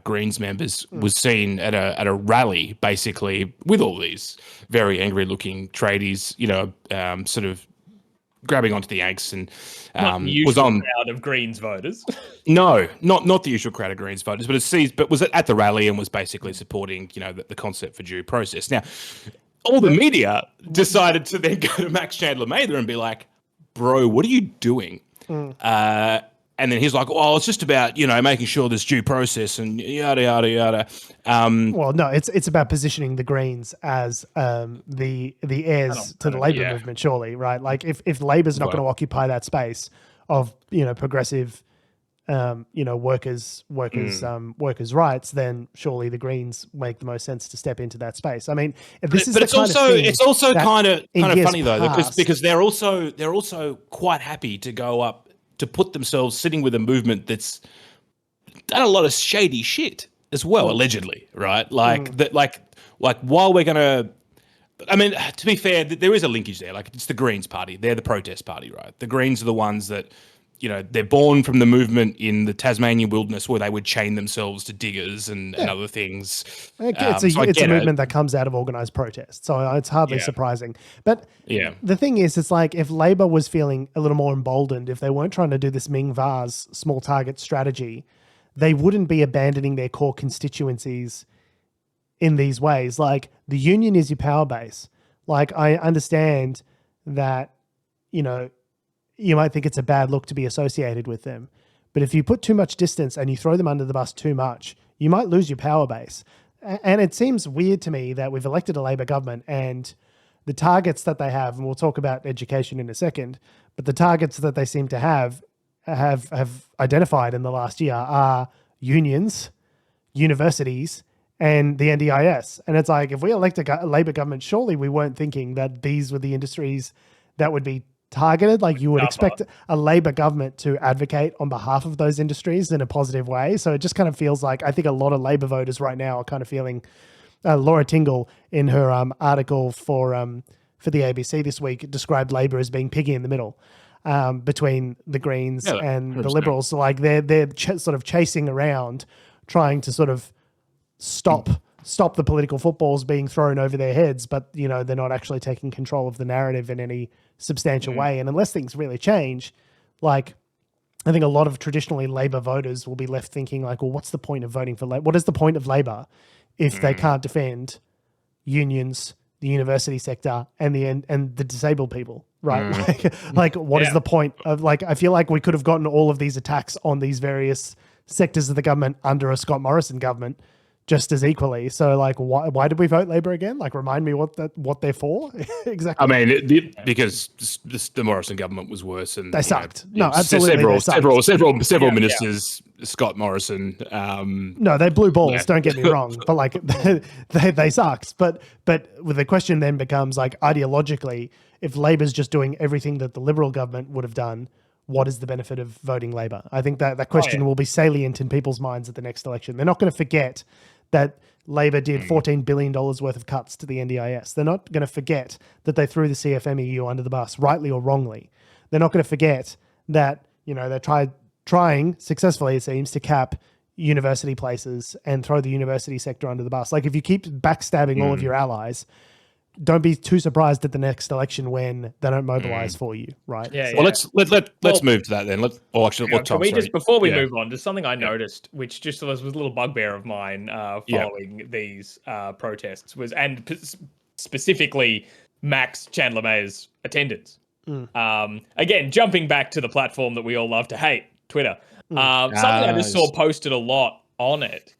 Greens members, was seen at a rally, basically, with all these very angry-looking tradies, sort of grabbing onto the Yanks and was on crowd of Greens voters. No, not the usual crowd of Greens voters, but was at the rally and was basically supporting, the concept for due process. Now, all the media decided to then go to Max Chandler Mather and be like, "Bro, what are you doing?" And then he's like, "Well, it's just about making sure there's due process and yada yada yada." Well, no, it's about positioning the Greens as the heirs to the Labor movement, surely, right? Like if Labor's not going to occupy that space of progressive, workers' rights, then surely the Greens make the most sense to step into that space. I mean, it's also kind of funny though, because they're also quite happy to go up, to put themselves sitting with a movement that's done a lot of shady shit as well, allegedly, right? While we're gonna, to be fair, there is a linkage there. Like, it's the Greens party; they're the protest party, right? The Greens are the ones that, they're born from the movement in the Tasmanian wilderness where they would chain themselves to diggers and other things. It's a movement that comes out of organised protest, so it's hardly surprising. But the thing is, it's like if Labor was feeling a little more emboldened, if they weren't trying to do this Ming Vase small target strategy, they wouldn't be abandoning their core constituencies in these ways. Like, the union is your power base. Like, I understand that, you might think it's a bad look to be associated with them. But if you put too much distance and you throw them under the bus too much, you might lose your power base. And it seems weird to me that we've elected a Labor government and the targets that they have, and we'll talk about education in a second, but the targets that they seem to have identified in the last year are unions, universities, and the NDIS. And it's like, if we elect a Labor government, surely we weren't thinking that these were the industries that would be targeted. Like, you would expect a Labor government to advocate on behalf of those industries in a positive way. So it just kind of feels like, I think a lot of Labor voters right now are kind of feeling, Laura Tingle in her article for the ABC this week described Labor as being piggy in the middle between the Greens and the Liberals. So like they're sort of chasing around, trying to sort of stop the political footballs being thrown over their heads, but they're not actually taking control of the narrative in any substantial way. And unless things really change, like, I think a lot of traditionally Labor voters will be left thinking like, well, what's the point of voting for Labor? What is the point of Labor if they can't defend unions, the university sector, and the disabled people, right? Like what is the point of, like, I feel like we could have gotten all of these attacks on these various sectors of the government under a Scott Morrison government just as equally. So like, why did we vote Labor again? Like, remind me what they're for exactly. I mean, because the Morrison government was worse, and they sucked. Absolutely, several ministers, Scott Morrison. No, they blew balls. Don't get me wrong, but like they sucked. But the question then becomes like, ideologically, if Labor's just doing everything that the Liberal government would have done, what is the benefit of voting Labor? I think that question will be salient in people's minds at the next election. They're not going to forget that Labor did $14 billion worth of cuts to the NDIS. They're not going to forget that they threw the CFMEU under the bus, rightly or wrongly. They're not going to forget that, they trying successfully, it seems, to cap university places and throw the university sector under the bus. Like, if you keep backstabbing all of your allies, don't be too surprised at the next election when they don't mobilize for you, right? Yeah. Well, let's move to that then. Before we move on, there's something I noticed, which just was a little bugbear of mine following these protests, specifically Max Chandler Mayer's attendance. Again, jumping back to the platform that we all love to hate, Twitter. Something I just saw posted a lot on it.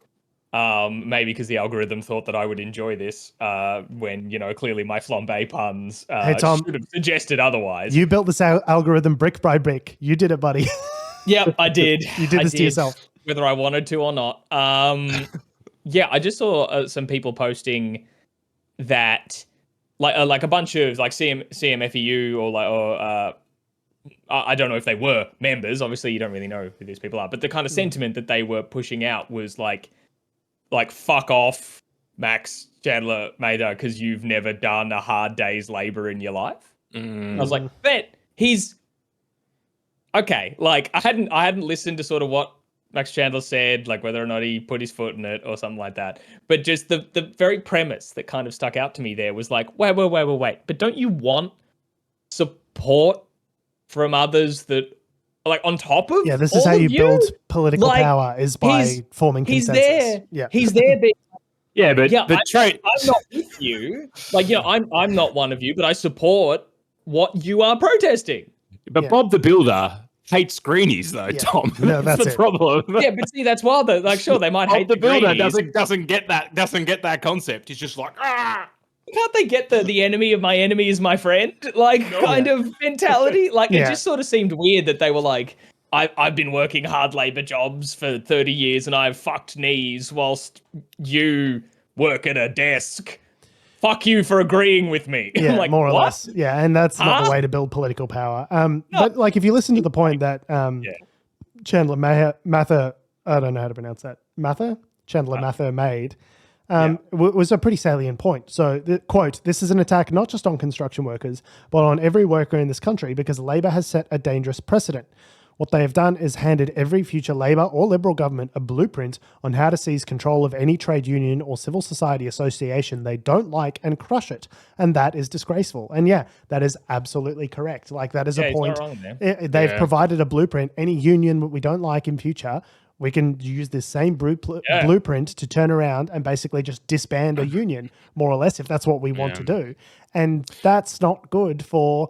Maybe because the algorithm thought that I would enjoy this when, clearly my flambe puns hey, Tom, should have suggested otherwise. You built this algorithm brick by brick. You did it, buddy. Yep, I did. You did this to yourself. Whether I wanted to or not. I just saw some people posting that like a bunch of like CFMEU or I don't know if they were members. Obviously, you don't really know who these people are. But the kind of sentiment that they were pushing out was like fuck off, Max Chandler Mather, because you've never done a hard day's labor in your life. I was like, bet he's okay. Like, I hadn't listened to sort of what Max Chandler said, like whether or not he put his foot in it or something like that. But just the very premise that kind of stuck out to me there was like, wait. But don't you want support from others that, like, on top of this is how you build political power, is by forming consensus. He's there being but I'm not with you. Like, I'm not one of you, but I support what you are protesting. But Bob the Builder hates greenies, though, Tom. No, that's the problem. But see, that's wild though. Like, sure, they might hate the Builder. Greenies. Doesn't get that concept. He's just like, Can't they get the enemy of my enemy is my friend? Kind of mentality. Like, it just sort of seemed weird that they were like, I've been working hard labor jobs for 30 years and I've fucked knees whilst you work at a desk. Fuck you for agreeing with me. Yeah, like, more or what? less. Yeah, and that's not the way to build political power. But like, if you listen to the point that Chandler Mather, I don't know how to pronounce that, Chandler Mather made, was a pretty salient point. So, the quote, "This is an attack not just on construction workers, but on every worker in this country because Labor has set a dangerous precedent. What they have done is handed every future Labor or Liberal government a blueprint on how to seize control of any trade union or civil society association they don't like and crush it. And that is disgraceful. And yeah, that is absolutely correct. Like, that is a point. They've provided a blueprint. Any union we don't like in future, we can use this same blueprint to turn around and basically just disband a union, more or less, if that's what we want to do. And that's not good for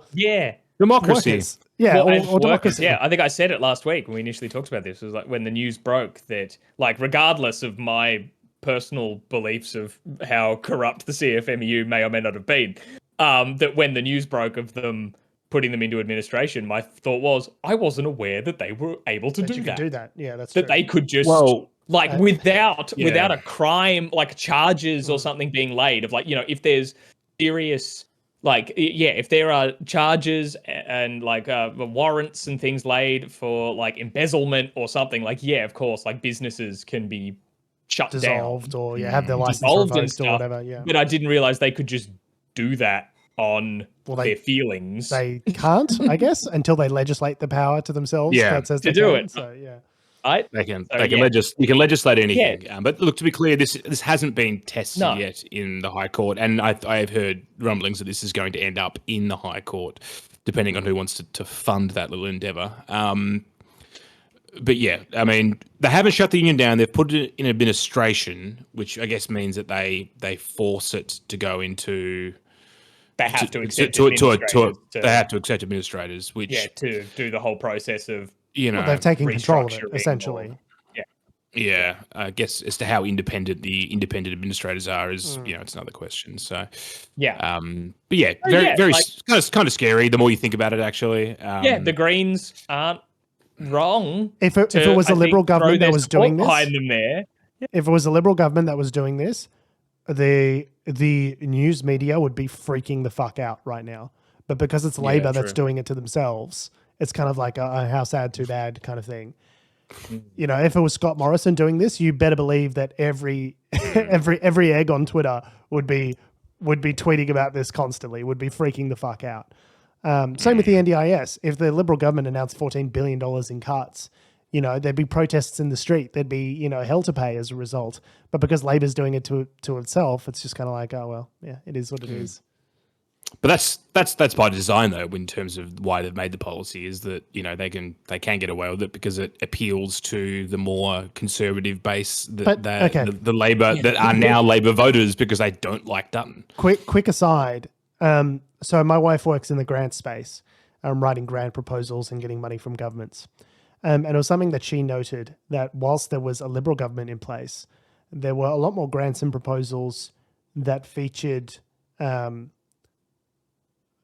democracy. Workers. Yeah, or democracy. Yeah, I think I said it last week when we initially talked about this. It was like when the news broke that, like, regardless of my personal beliefs of how corrupt the CFMEU may or may not have been, that when the news broke of them putting them into administration, my thought was, I wasn't aware that they were able to do that. Yeah, that's that true. they could just without a crime, like charges or something being laid of, like, you know, if there's serious, like, if there are charges and like warrants and things laid for like embezzlement or something, like, of course, like businesses can be dissolved down, or have their license revoked or whatever. Yeah, but I didn't realize they could just do that on their feelings. They can't, I guess, until they legislate the power to themselves. That says to do it. So yeah. You can legislate anything. But look, to be clear, this hasn't been tested yet in the High Court, and I have heard rumblings that this is going to end up in the High Court, depending on who wants to fund that little endeavour. But yeah, I mean, they haven't shut the union down. They've put it in administration, which I guess means that they force it to go into. They have to accept they have to accept administrators, which to do the whole process of. They've taken control of it, essentially. I guess as to how independent the independent administrators are is, it's another question. So, very kind of scary. The more you think about it, actually. The Greens aren't wrong. If it was a Liberal government that was doing this, behind them there. If it was a Liberal government that was doing this, the news media would be freaking the fuck out right now. But because it's Labor that's doing it to themselves, it's kind of like a how sad, too bad kind of thing. You know, if it was Scott Morrison doing this, you better believe that every egg on Twitter would be tweeting about this constantly, would be freaking the fuck out. Same with the NDIS. If the Liberal government announced $14 billion in cuts, there'd be protests in the street. There'd be, hell to pay as a result. But because Labor's doing it to itself, it's just kind of like, oh, well, yeah, it is what it is. But that's by design, though, in terms of why they've made the policy, is that they can get away with it because it appeals to the more conservative base the Labor that are now Labor voters because they don't like Dutton. Quick aside. So my wife works in the grant space, writing grant proposals and getting money from governments. And it was something that she noted, that whilst there was a Liberal government in place, there were a lot more grants and proposals that featured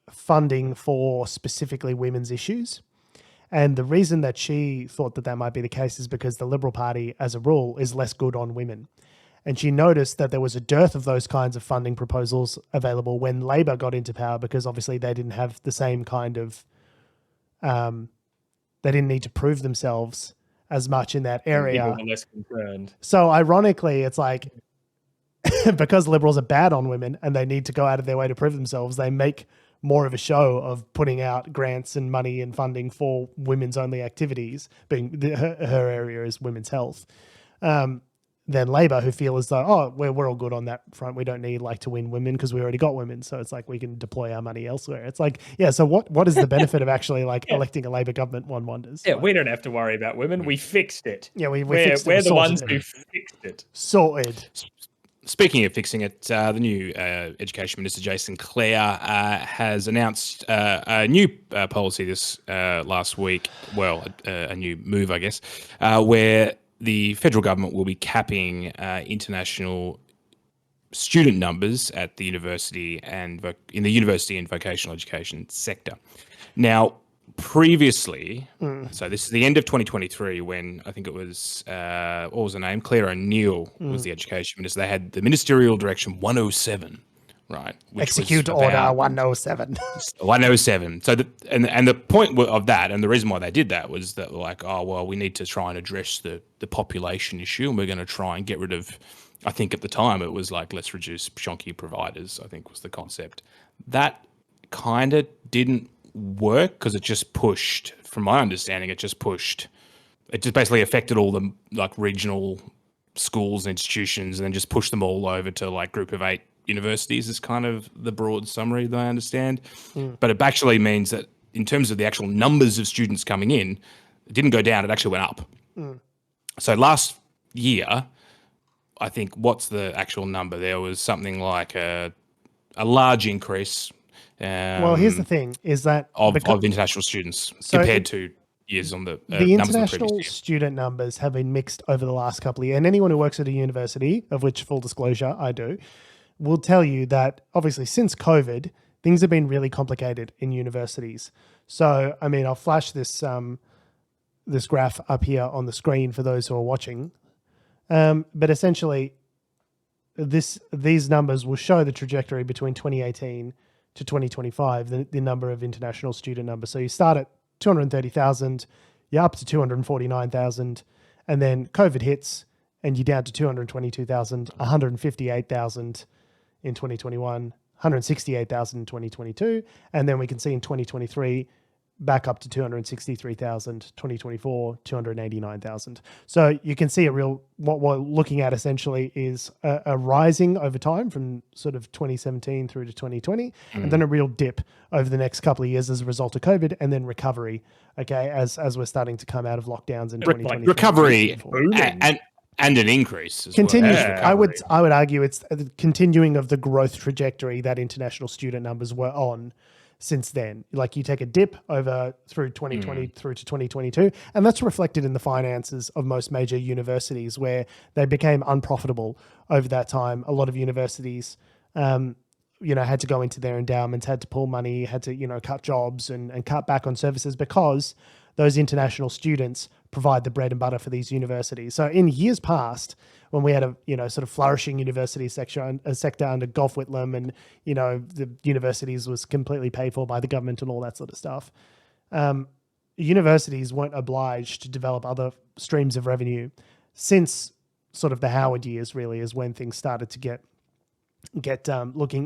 funding for specifically women's issues. And the reason that she thought that might be the case is because the Liberal Party, as a rule, is less good on women. And she noticed that there was a dearth of those kinds of funding proposals available when Labor got into power, because obviously they didn't have the same kind of, they didn't need to prove themselves as much in that area. People were less concerned. So ironically, it's like, because Liberals are bad on women and they need to go out of their way to prove themselves, they make more of a show of putting out grants and money and funding for women's only activities, being her area is women's health, than Labor, who feel as though, we're all good on that front. We don't need to win women because we already got women. So it's like we can deploy our money elsewhere. It's like, so what is the benefit of actually electing a Labor government, one wonders? Yeah, we don't have to worry about women. We fixed it. Yeah, we fixed it. We're the ones who fixed it. Sorted. Speaking of fixing it, the new Education Minister Jason Clare has announced a new policy this last week. Well, a new move, I guess, where the federal government will be capping international student numbers at the university and in the university and vocational education sector. Now, previously, so this is the end of 2023, when I think it was, what was her name? Claire O'Neill was the education minister. They had the Ministerial Direction 107, right? Execute Order 107. 107. So, and the point of that, and the reason why they did that was that we need to try and address the population issue, and we're going to try and get rid of, I think at the time it was let's reduce shonky providers, I think was the concept. That kind of didn't work because it just pushed, from my understanding, it just basically affected all the like regional schools and institutions and then just pushed them all over to like group of 8 universities is kind of the broad summary that I understand. But it actually means that in terms of the actual numbers of students coming in, it didn't go down, it actually went up. So last year, I think, what's the actual number? There was something like a large increase. Well, here's the thing: is that of international students compared to years on the international student numbers have been mixed over the last couple of years. And anyone who works at a university, of which full disclosure I do, will tell you that obviously since COVID, things have been really complicated in universities. So, I mean, I'll flash this this graph up here on the screen for those who are watching. But essentially, these numbers will show the trajectory between 2018 to 2025, the number of international student numbers. So you start at 230,000, you're up to 249,000, and then COVID hits and you're down to 222,000, 158,000 in 2021, 168,000 in 2022, and then we can see in 2023 back up to 263,000, 2024, 289,000. So you can see what we're looking at essentially is a rising over time from sort of 2017 through to 2020, and then a real dip over the next couple of years as a result of COVID, and then recovery, okay, as we're starting to come out of lockdowns in 2020. Recovery and an increase as continues. Well. I would argue it's the continuing of the growth trajectory that international student numbers were on since then. Like you take a dip over through 2020 through to 2022, and that's reflected in the finances of most major universities where they became unprofitable over that time. A lot of universities, had to go into their endowments, had to pull money, had to, cut jobs and cut back on services because those international students provide the bread and butter for these universities. So in years past, when we had a sort of flourishing university sector under Gough Whitlam, and the universities was completely paid for by the government and all that sort of stuff, universities weren't obliged to develop other streams of revenue. Since sort of the Howard years, really, is when things started to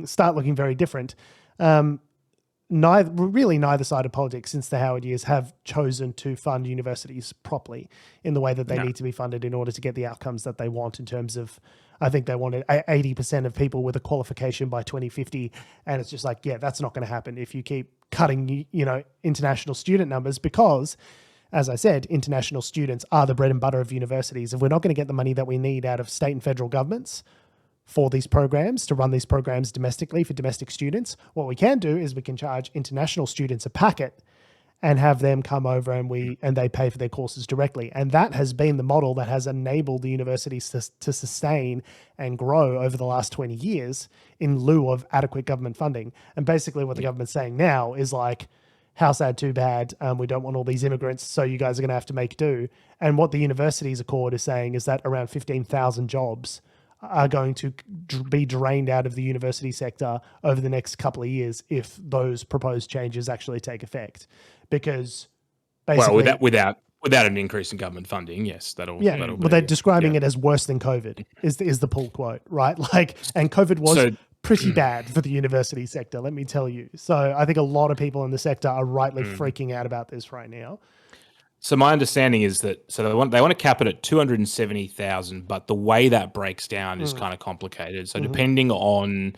start looking very different. Neither side of politics since the Howard years have chosen to fund universities properly in the way that they need to be funded in order to get the outcomes that they want in terms of, I think they wanted 80% of people with a qualification by 2050. And it's just like, that's not going to happen if you keep cutting, international student numbers, because as I said, international students are the bread and butter of universities. If we're not going to get the money that we need out of state and federal governments for these programs, to run these programs domestically for domestic students, what we can do is we can charge international students a packet and have them come over and they pay for their courses directly. And that has been the model that has enabled the universities to sustain and grow over the last 20 years in lieu of adequate government funding. And basically what the government's saying now is like, how sad, too bad. We don't want all these immigrants, so you guys are going to have to make do. And what the Universities Accord is saying is that around 15,000 jobs are going to be drained out of the university sector over the next couple of years if those proposed changes actually take effect. Because basically... Well, without an increase in government funding, yes, that'll but they're describing it as worse than COVID, is the pull quote, right? Like, and COVID was pretty bad for the university sector, let me tell you. So I think a lot of people in the sector are rightly freaking out about this right now. So my understanding is that they want to cap it at 270,000, but the way that breaks down is kind of complicated. So depending on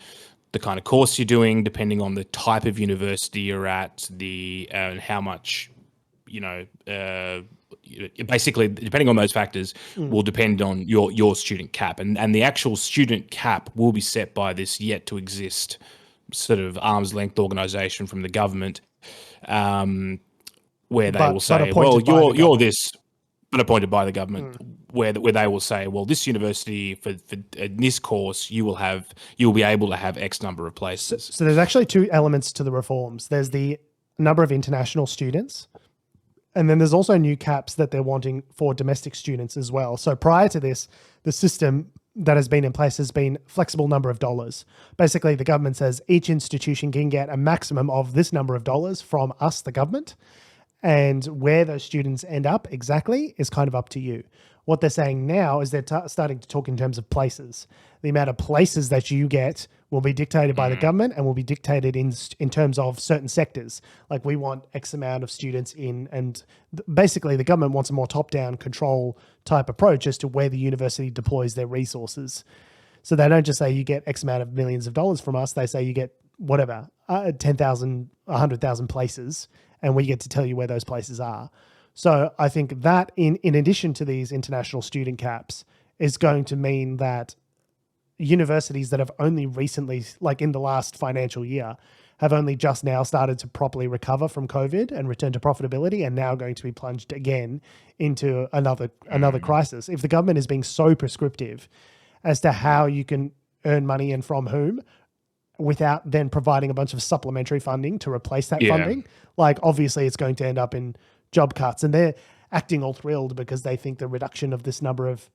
the kind of course you're doing, depending on the type of university you're at, and how much, basically depending on those factors will depend on your student cap, and the actual student cap will be set by this yet to exist sort of arm's length organization from the government. Where they will say, well, you're this, but appointed by the government, where they will say, well, this university for this course, you will be able to have X number of places. So there's actually two elements to the reforms. There's the number of international students, and then there's also new caps that they're wanting for domestic students as well. So prior to this, the system that has been in place has been flexible number of dollars. Basically, the government says each institution can get a maximum of this number of dollars from us, the government. And where those students end up exactly is kind of up to you. What they're saying now is they're starting to talk in terms of places. The amount of places that you get will be dictated by the government and will be dictated in terms of certain sectors. Like we want X amount of students in, and basically the government wants a more top-down control type approach as to where the university deploys their resources. So they don't just say you get X amount of millions of dollars from us. They say you get whatever, 10,000, 100,000 places, and we get to tell you where those places are. So I think that in addition to these international student caps is going to mean that universities that have only recently, like in the last financial year, have only just now started to properly recover from COVID and return to profitability, and now going to be plunged again into another crisis. If the government is being so prescriptive as to how you can earn money and from whom, without then providing a bunch of supplementary funding to replace that funding, like obviously it's going to end up in job cuts, and they're acting all thrilled because they think the reduction of this number of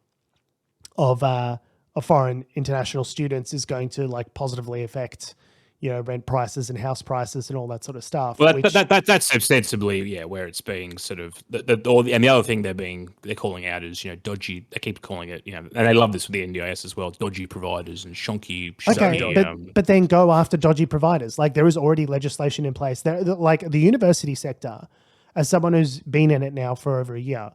foreign international students is going to like positively affect, you know, rent prices and house prices and all that sort of stuff. Well, that's ostensibly where it's being sort of and the other thing they're calling out is, you know, dodgy. They keep calling it, you know, and they love this with the NDIS as well, dodgy providers and shonky. But then go after dodgy providers. Like there is already legislation in place. There, like the university sector, as someone who's been in it now for over a year,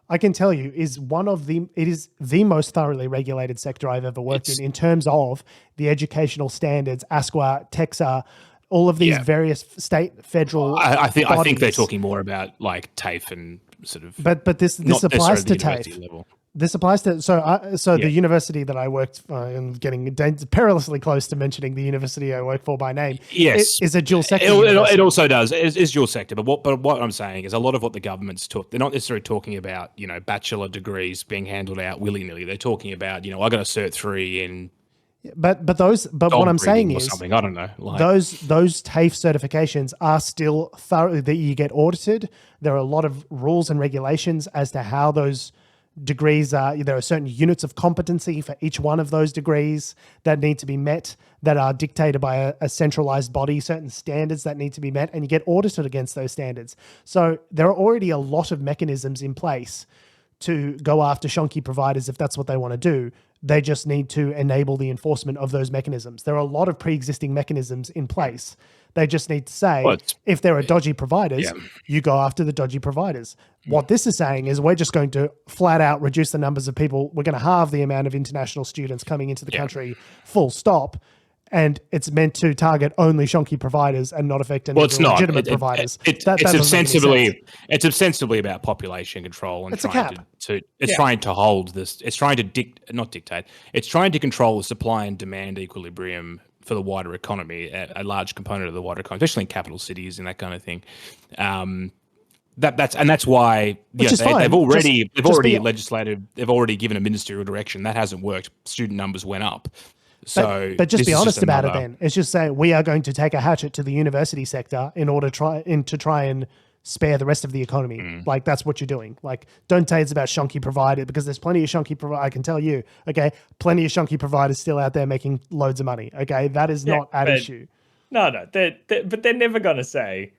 I can tell you it is the most thoroughly regulated sector I've ever worked in terms of the educational standards, ASQA, TEXA, all of these various state, federal. I think they're talking more about like TAFE and sort of. But this applies to TAFE. Level. This applies to the university that I worked for, and getting perilously close to mentioning the university I work for by name. Yes, is a dual sector. It also does. It's dual sector. But what I'm saying is a lot of what the government's they're not necessarily talking about, you know, bachelor degrees being handled out willy nilly. They're talking about, you know, I got a Cert 3 in. But what I'm saying is something, I don't know. Like, those TAFE certifications are still thoroughly that you get audited. There are a lot of rules and regulations as to how those degrees are. There are certain units of competency for each one of those degrees that need to be met, that are dictated by a centralized body, certain standards that need to be met, and you get audited against those standards. So there are already a lot of mechanisms in place to go after shonky providers if that's what they want to do. They just need to enable the enforcement of those mechanisms. There are a lot of pre-existing mechanisms in place. They just need to say, if there are dodgy providers, you go after the dodgy providers. What this is saying is we're just going to flat out reduce the numbers of people. We're going to halve the amount of international students coming into the country, full stop. And it's meant to target only shonky providers and not affect any legitimate providictate. It's ostensibly about population control and trying to hold this. It's trying to not dictate. It's trying to control the supply and demand equilibrium for the wider economy, a large component of the wider economy, especially in capital cities and that kind of thing. That's why they've already legislated. They've already given a ministerial direction that hasn't worked. Student numbers went up. But just be honest about it then. It's just say we are going to take a hatchet to the university sector in order to try and spare the rest of the economy. Like that's what you're doing. Like don't say it's about shonky providers, because there's plenty of shonky providers. I can tell you, okay, plenty of shonky providers still out there making loads of money. Okay, that is not at issue. No, but they're never going to say,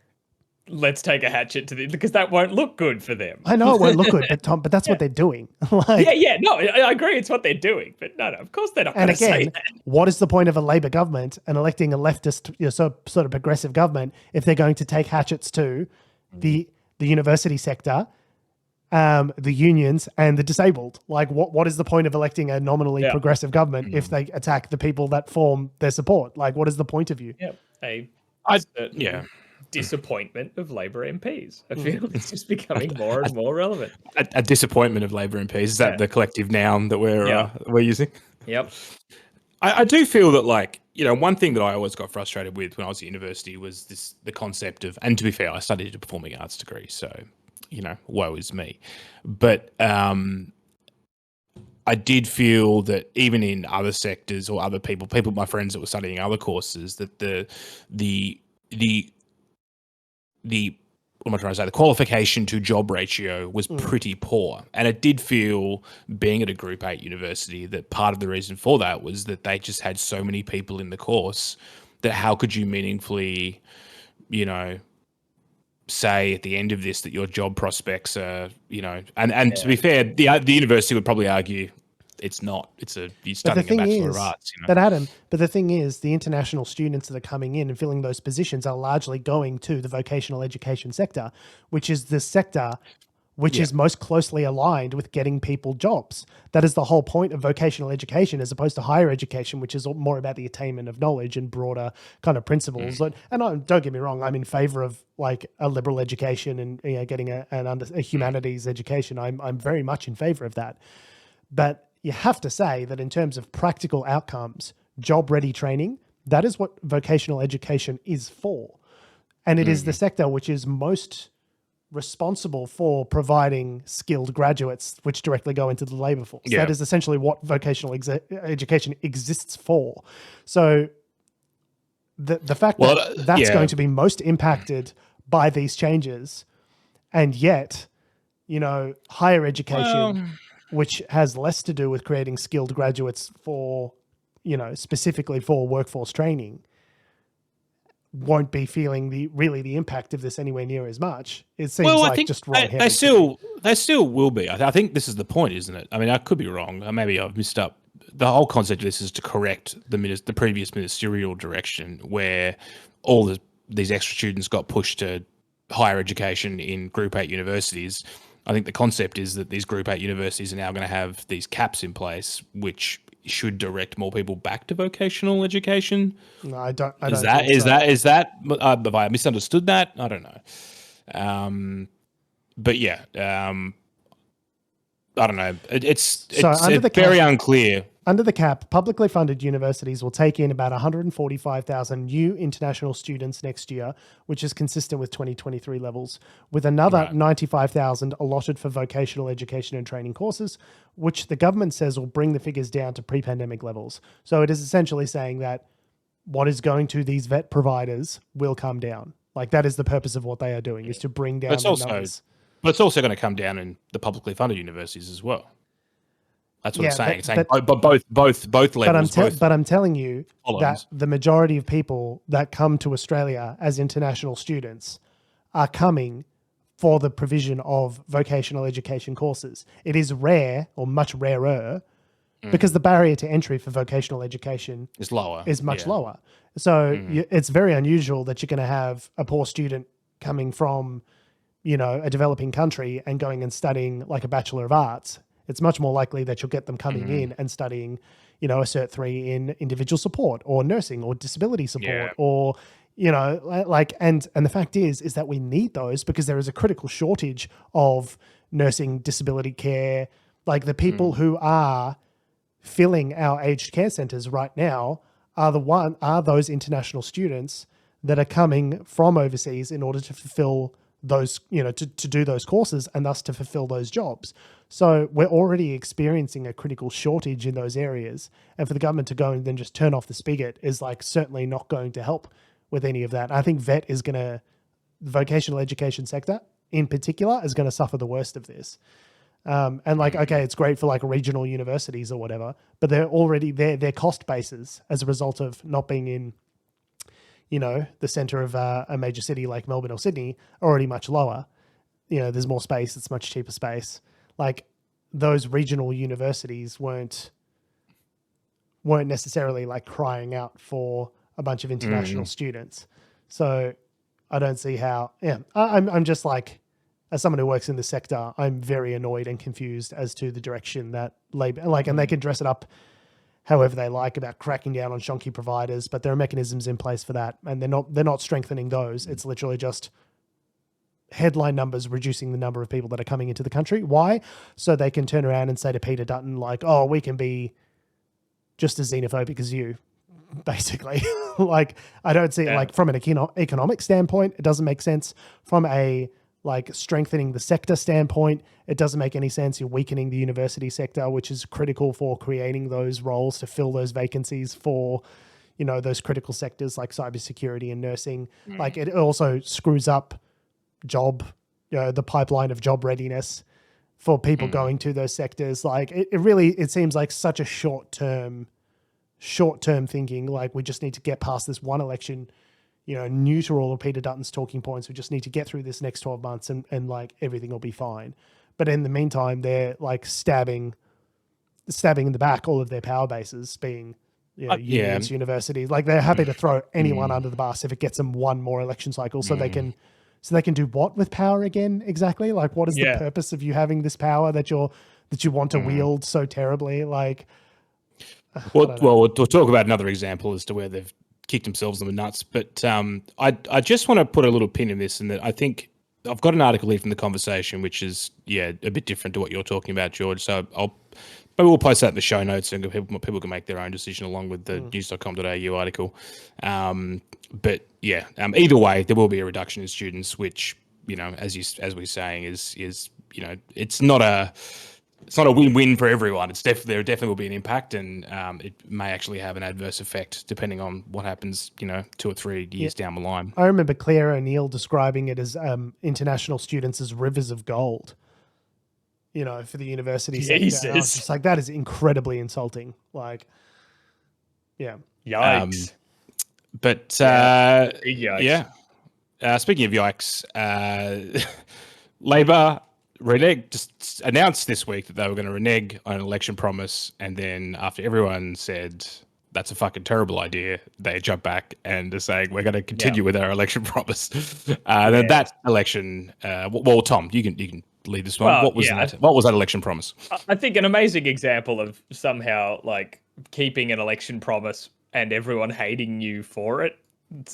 let's take a hatchet to because that won't look good for them. I know it won't look good, but that's what they're doing. No, I agree, it's what they're doing, but no, of course they're not going to say that. What is the point of a Labor government and electing a leftist, sort of progressive government if they're going to take hatchets to the university sector, the unions, and the disabled? Like, what is the point of electing a nominally progressive government if they attack the people that form their support? Like, what is the point of you? Disappointment of Labor MPs. I feel it's just becoming more and more relevant. A disappointment of Labor MPs. Is that the collective noun that we're using? Yep. I do feel that, like, you know, one thing that I always got frustrated with when I was at university was the concept of, and to be fair, I studied a performing arts degree, so, you know, woe is me. But I did feel that even in other sectors or other people, my friends that were studying other courses, that the what am I trying to say? The qualification to job ratio was pretty poor. And it did feel, being at a Group 8 university, that part of the reason for that was that they just had so many people in the course that how could you meaningfully, you know, say at the end of this that your job prospects are, and to be fair, the university would probably argue it's not. You're studying a Bachelor of Arts. But Adam, the thing is, the international students that are coming in and filling those positions are largely going to the vocational education sector, which is the sector which is most closely aligned with getting people jobs. That is the whole point of vocational education, as opposed to higher education, which is more about the attainment of knowledge and broader kind of principles. And don't get me wrong, I'm in favor of like a liberal education and getting a humanities education. I'm very much in favor of that. But you have to say that in terms of practical outcomes, job-ready training, that is what vocational education is for. And it is the sector which is most responsible for providing skilled graduates, which directly go into the labor force. That is essentially what vocational education exists for. So the fact that's going to be most impacted by these changes, and yet, higher education, which has less to do with creating skilled graduates for, specifically for workforce training, won't be feeling the impact of this anywhere near as much. It seems I think just wrong. They still will be. I think this is the point, isn't it? I mean, I could be wrong. Maybe I've missed up. The whole concept of this is to correct the previous ministerial direction, where all these extra students got pushed to higher education in Group 8 universities. I think the concept is that these Group 8 universities are now going to have these caps in place, which should direct more people back to vocational education. No, I don't. Have I misunderstood that? I don't know. But yeah, I don't know. It's very unclear. Under the cap, publicly funded universities will take in about 145,000 new international students next year, which is consistent with 2023 levels, with another 95,000 allotted for vocational education and training courses, which the government says will bring the figures down to pre-pandemic levels. So it is essentially saying that what is going to these vet providers will come down. Like, that is the purpose of what they are doing, is to bring down the numbers. But it's also going to come down in the publicly funded universities as well. That's what I'm saying. Both levels. But I'm telling you that the majority of people that come to Australia as international students are coming for the provision of vocational education courses. It is rare, or much rarer, because the barrier to entry for vocational education is lower. Is much lower. So it's very unusual that you're going to have a poor student coming from, a developing country and going and studying like a Bachelor of Arts. It's much more likely that you'll get them coming in and studying, a Cert 3 in individual support or nursing or disability support or, and the fact is that we need those because there is a critical shortage of nursing, disability care. Like, the people who are filling our aged care centers right now are those international students that are coming from overseas in order to fulfill those, to do those courses and thus to fulfill those jobs. So we're already experiencing a critical shortage in those areas. And for the government to go and then just turn off the spigot is certainly not going to help with any of that. I think the vocational education sector in particular is going to suffer the worst of this. It's great for regional universities or whatever, but they're already their cost bases as a result of not being in, the center of a major city like Melbourne or Sydney are already much lower. There's more space. It's much cheaper space. Like, those regional universities weren't necessarily crying out for a bunch of international students. So I don't see how, I'm just as someone who works in the sector, I'm very annoyed and confused as to the direction that Labor, and they can dress it up however they like about cracking down on shonky providers, but there are mechanisms in place for that. And they're not strengthening those. It's literally just headline numbers reducing the number of people that are coming into the country. Why? So they can turn around and say to Peter Dutton, we can be just as xenophobic as you, basically. I don't see it from an economic standpoint, it doesn't make sense. From a strengthening the sector standpoint, it doesn't make any sense. You're weakening the university sector, which is critical for creating those roles to fill those vacancies for, those critical sectors like cybersecurity and nursing. It also screws up the pipeline of job readiness for people going to those sectors. It seems like such a short-term thinking. We just need to get past this one election, neuter all of Peter Dutton's talking points. We just need to get through this next 12 months and like everything will be fine. But in the meantime, they're like stabbing in the back all of their power bases, being unions, universities. Like they're happy to throw anyone under the bus if it gets them one more election cycle, so they can do what with power again exactly? Like what is the purpose of you having this power that you want to wield so terribly? Like, well, we'll talk about another example as to where they've kicked themselves in the nuts. But I just want to put a little pin in this, and that I think I've got an article here from The Conversation, which is a bit different to what you're talking about, George. So maybe we'll post that in the show notes, and people can make their own decision along with the news.com.au article. But either way, there will be a reduction in students, which as we're saying is it's not a win-win for everyone. There definitely will be an impact, and it may actually have an adverse effect depending on what happens 2 or 3 years down the line. I remember Claire O'Neill describing it as international students as rivers of gold. For the university sector. I was just like, that is incredibly insulting. Like, yeah. Yikes. Yikes. Speaking of yikes, Labor just announced this week that they were going to renege on an election promise, and then after everyone said that's a fucking terrible idea, they jump back and are saying we're going to continue with our election promise. That election, Tom, you can lead this one. What was that election promise? I think an amazing example of somehow like keeping an election promise and everyone hating you for it.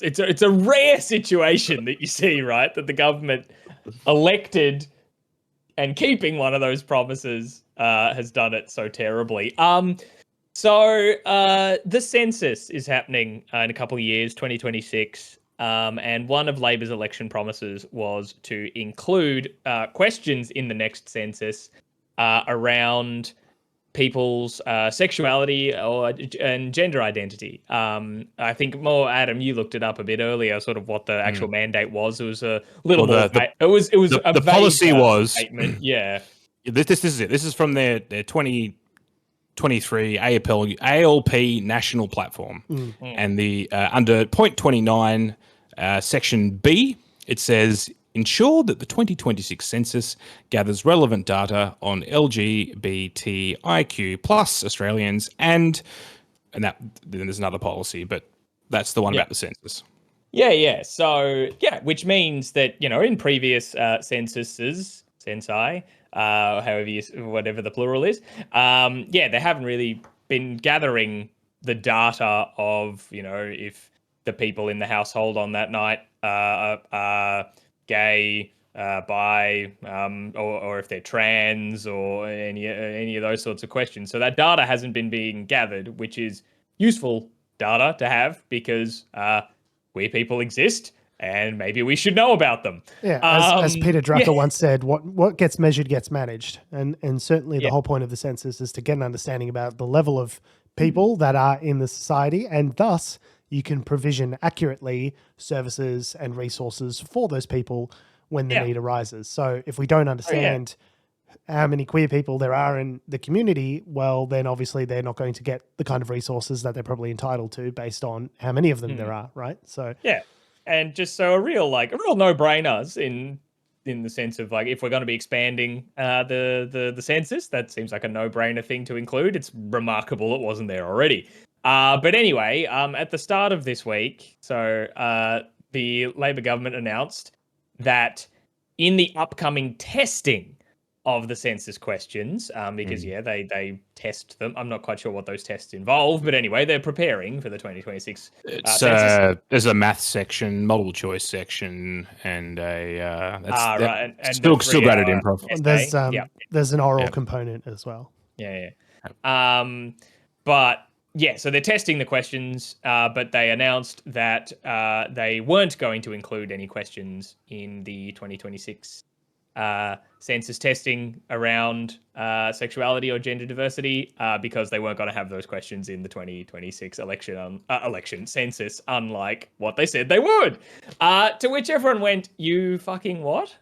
It's a rare situation that you see, right? That the government elected and keeping one of those promises has done it so terribly. So the census is happening in a couple of years, 2026. And one of Labor's election promises was to include questions in the next census around people's sexuality and gender identity. I think Adam, you looked it up a bit earlier, sort of what the actual mandate was. It was a little more. The policy was statement. Yeah. This is it. This is from their 2023 ALP national platform, and the under point 29. Section B, it says, ensure that the 2026 census gathers relevant data on LGBTIQ plus Australians and then there's another policy, but that's the one about the census. Yeah. So, which means that, in previous censuses, whatever the plural is, they haven't really been gathering the data of, if the people in the household on that night are gay, bi, or if they're trans, or any of those sorts of questions. So that data hasn't been being gathered, which is useful data to have because queer people exist and maybe we should know about them. Yeah, as Peter Drucker once said, what gets measured gets managed. And certainly the whole point of the census is to get an understanding about the level of people that are in the society, and thus you can provision accurately services and resources for those people when the need arises. So if we don't understand how many queer people there are in the community, well, then obviously they're not going to get the kind of resources that they're probably entitled to based on how many of them there are, right? So and just so a real no-brainers in the sense of like if we're going to be expanding the census, that seems like a no-brainer thing to include. It's remarkable it wasn't there already. But anyway, at the start of this week, so the Labor government announced that in the upcoming testing of the census questions, because they test them. I'm not quite sure what those tests involve, but anyway, they're preparing for the 2026 census. There's a math section, multiple choice section, and and still graded improv. There's an oral component as well. So they're testing the questions, but they announced that they weren't going to include any questions in the 2026 census testing around sexuality or gender diversity because they weren't going to have those questions in the 2026 election census, unlike what they said they would. To which everyone went, you fucking what?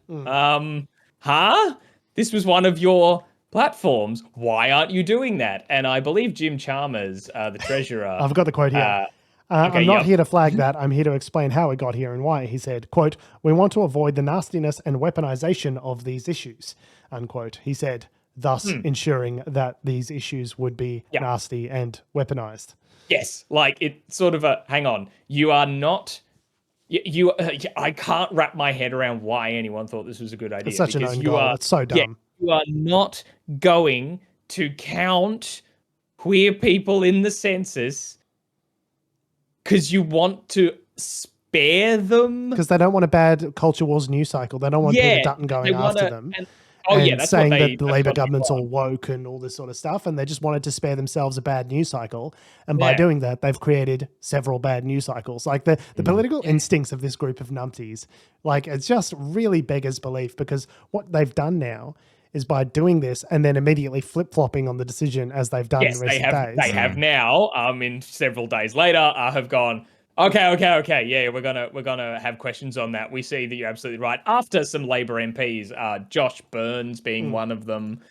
This was one of your platforms. Why aren't you doing that? And I believe Jim Chalmers, the treasurer... I've got the quote here. I'm not here to flag that. I'm here to explain how it got here and why. He said, quote, "We want to avoid the nastiness and weaponization of these issues," unquote. He said, thus ensuring that these issues would be nasty and weaponized. Yes, like it sort of hang on. You are not. I can't wrap my head around why anyone thought this was a good idea. It's such an own goal. It's so dumb. You are not going to count queer people in the census because you want to spare them. Because they don't want a bad culture wars news cycle. They don't want Peter Dutton going after them. That's saying that the Labor government's all woke and all this sort of stuff, and they just wanted to spare themselves a bad news cycle. And by doing that, they've created several bad news cycles. Like the political instincts of this group of numpties, like it's just really beggars belief, because what they've done now is by doing this and then immediately flip-flopping on the decision as they've done in recent days. They have now, in several days later, have gone, Okay. Yeah, we're gonna have questions on that. We see that you're absolutely right. After some Labor MPs, Josh Burns being one of them.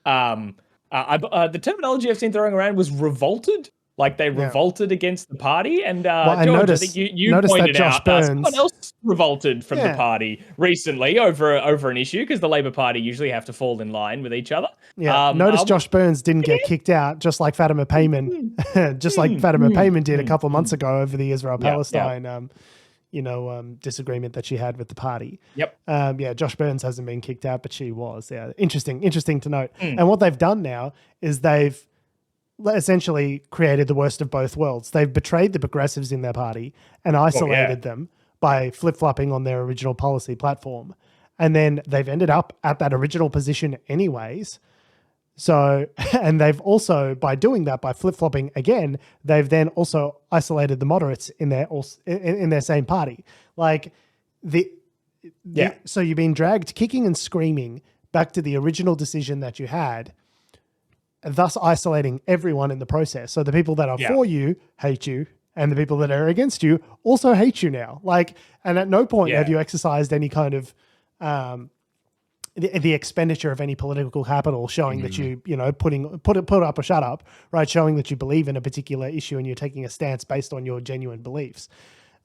The terminology I've seen throwing around was revolted. Like they revolted against the party. And George, I think you pointed out someone else revolted from the party recently over an issue, because the Labor Party usually have to fall in line with each other. Yeah. Notice Josh Burns didn't get kicked out, just like Fatima Payman, did a couple of months ago over the Israel-Palestine, disagreement that she had with the party. Yep. Josh Burns hasn't been kicked out, but she was. Yeah. Interesting to note. And what they've done now is they've essentially created the worst of both worlds. They've betrayed the progressives in their party and isolated them by flip-flopping on their original policy platform. And then they've ended up at that original position anyways. So, and they've also, by doing that, by flip-flopping again, they've then also isolated the moderates in their same party. Like so you've been dragged kicking and screaming back to the original decision that you had, thus isolating everyone in the process. So the people that are for you hate you, and the people that are against you also hate you now. Like, and at no point have you exercised any kind of the expenditure of any political capital showing that put up or shut up, right? Showing that you believe in a particular issue and you're taking a stance based on your genuine beliefs.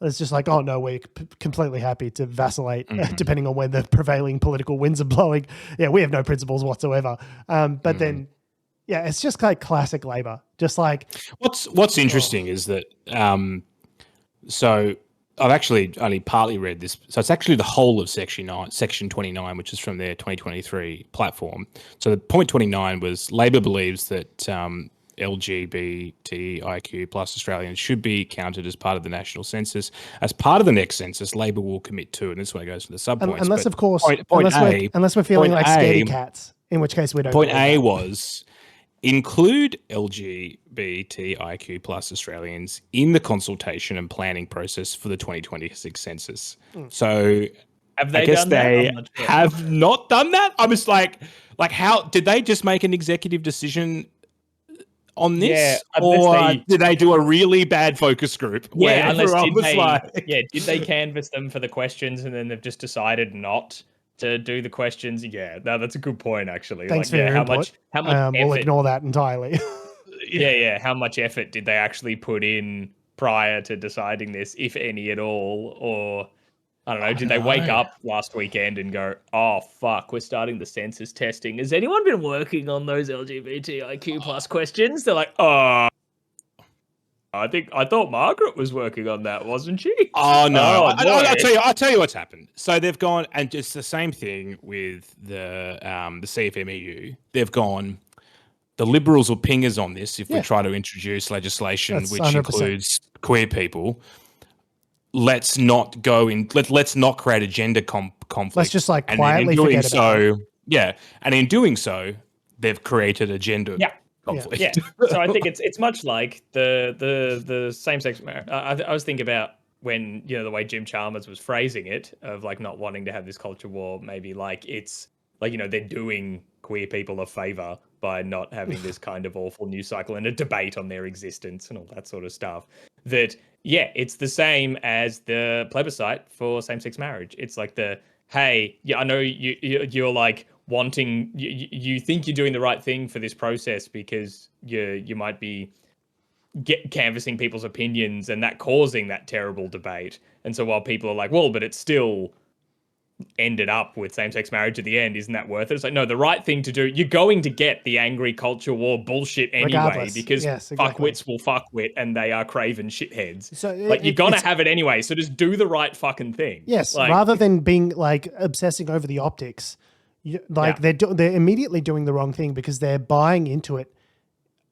It's just like, oh no, we're completely happy to vacillate depending on when the prevailing political winds are blowing. Yeah, we have no principles whatsoever. But then, yeah, it's just like classic Labor. Just like what's interesting is that so I've actually only partly read this. So it's actually the whole of Section 29, which is from their 2023 platform. So the point 29 was Labor believes that LGBTIQ plus Australians should be counted as part of the national census. As part of the next census, Labor will commit to, and this one goes to the sub-points. Unless, of course, unless we're feeling like scaredy cats, in which case we don't. Point A was include LGBTIQ plus Australians in the consultation and planning process for the 2026 census. So have they have not done that. I was like how did they just make an executive decision on this, or did they do a really bad focus group? Yeah, did they canvass them for the questions and then they've just decided not to do the questions? Yeah, no, that's a good point, actually. Thanks for your input. How much effort, we'll ignore that entirely. How much effort did they actually put in prior to deciding this, if any at all? Or, I don't know, did they wake up last weekend and go, oh, fuck, we're starting the census testing. Has anyone been working on those LGBTIQ plus questions? They're like, oh, I thought Margaret was working on that, wasn't she? Oh no! I'll tell you what's happened. So they've gone, and it's the same thing with the CFMEU. They've gone, the Liberals will ping us on this if we try to introduce legislation which 100%. Includes queer people. Let's not go in. Let's not create a gender conflict. Let's just quietly forget about it. Yeah, and in doing so, they've created a gender. Conflict. Yeah. So I think it's much like the same-sex marriage. I was thinking about when, the way Jim Chalmers was phrasing it, of like not wanting to have this culture war, maybe like it's like, they're doing queer people a favor by not having this kind of awful news cycle and a debate on their existence and all that sort of stuff. That, it's the same as the plebiscite for same-sex marriage. It's like I know you're like, wanting you think you're doing the right thing for this process because you might be canvassing people's opinions and that causing that terrible debate. And so while people are like, well, but it's still ended up with same-sex marriage at the end, isn't that worth it? It's like, no, the right thing to do, you're going to get the angry culture war bullshit anyway. Regardless. Because fuckwits will fuckwit and they are craven shitheads. So like, you're gonna have it anyway, so just do the right fucking thing. Yes, like, rather than being like obsessing over the optics, they're immediately doing the wrong thing because they're buying into it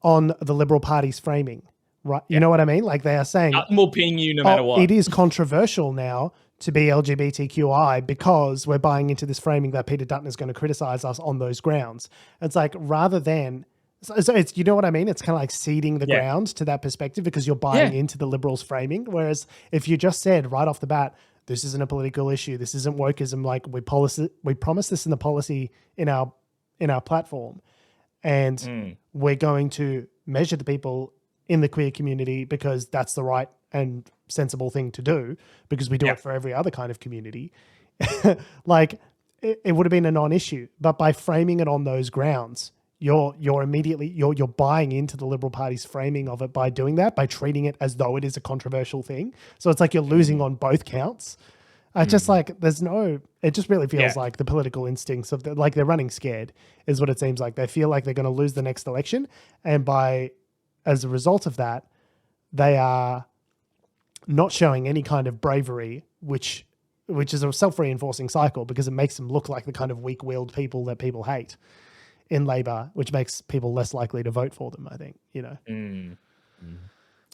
on the Liberal Party's framing, right? You know what I mean? Like, they are saying, nothing will ping you no matter what. It is controversial now to be LGBTQI because we're buying into this framing that Peter Dutton is going to criticize us on those grounds. It's like, rather than, so it's, you know what I mean? It's kind of like seeding the ground to that perspective because you're buying into the Liberals' framing. Whereas if you just said right off the bat, this isn't a political issue, this isn't wokeism, like we promise this in the policy in our platform, and we're going to measure the people in the queer community because that's the right and sensible thing to do because we do it for every other kind of community. Like, it would have been a non-issue, but by framing it on those grounds, you're immediately buying into the Liberal Party's framing of it by doing that, by treating it as though it is a controversial thing. So it's like you're losing on both counts. Just like, it just really feels like the political instincts of like they're running scared is what it seems like. They feel like they're going to lose the next election. And as a result of that, they are not showing any kind of bravery, which is a self-reinforcing cycle because it makes them look like the kind of weak-willed people that people hate in Labor, which makes people less likely to vote for them, I think, you know. You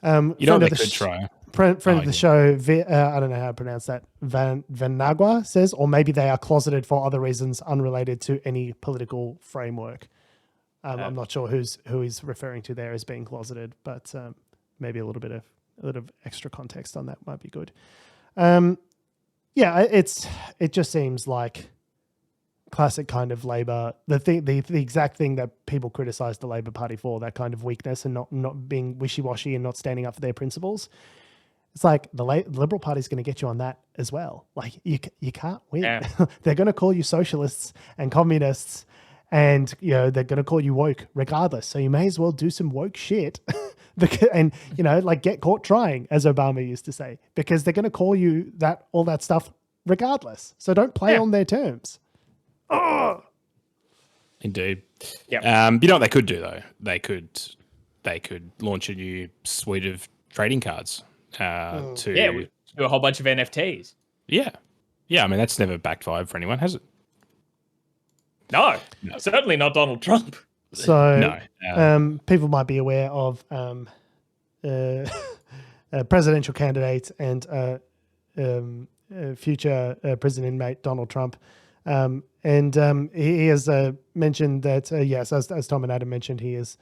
know what they could try? Friend of the show, I don't know how to pronounce that, Vanagua says, or maybe they are closeted for other reasons unrelated to any political framework. I'm not sure who he's referring to there as being closeted, but maybe a little bit of extra context on that might be good. It just seems like classic kind of Labor, the exact thing that people criticize the Labor Party for, that kind of weakness and not being wishy-washy and not standing up for their principles. It's like the Liberal Party is going to get you on that as well. Like, you can't win. Yeah. They're going to call you socialists and communists, and they're going to call you woke regardless. So you may as well do some woke shit, and like get caught trying, as Obama used to say, because they're going to call you all that stuff regardless. So don't play on their terms. Oh. Indeed. Yeah. You know what they could do though? They could launch a new suite of trading cards. We do a whole bunch of NFTs. Yeah. I mean, that's never backfired for anyone, has it? No. Certainly not Donald Trump. So, people might be aware of presidential candidate and future prison-inmate Donald Trump. He has mentioned that, yes, as Tom and Adam mentioned, he is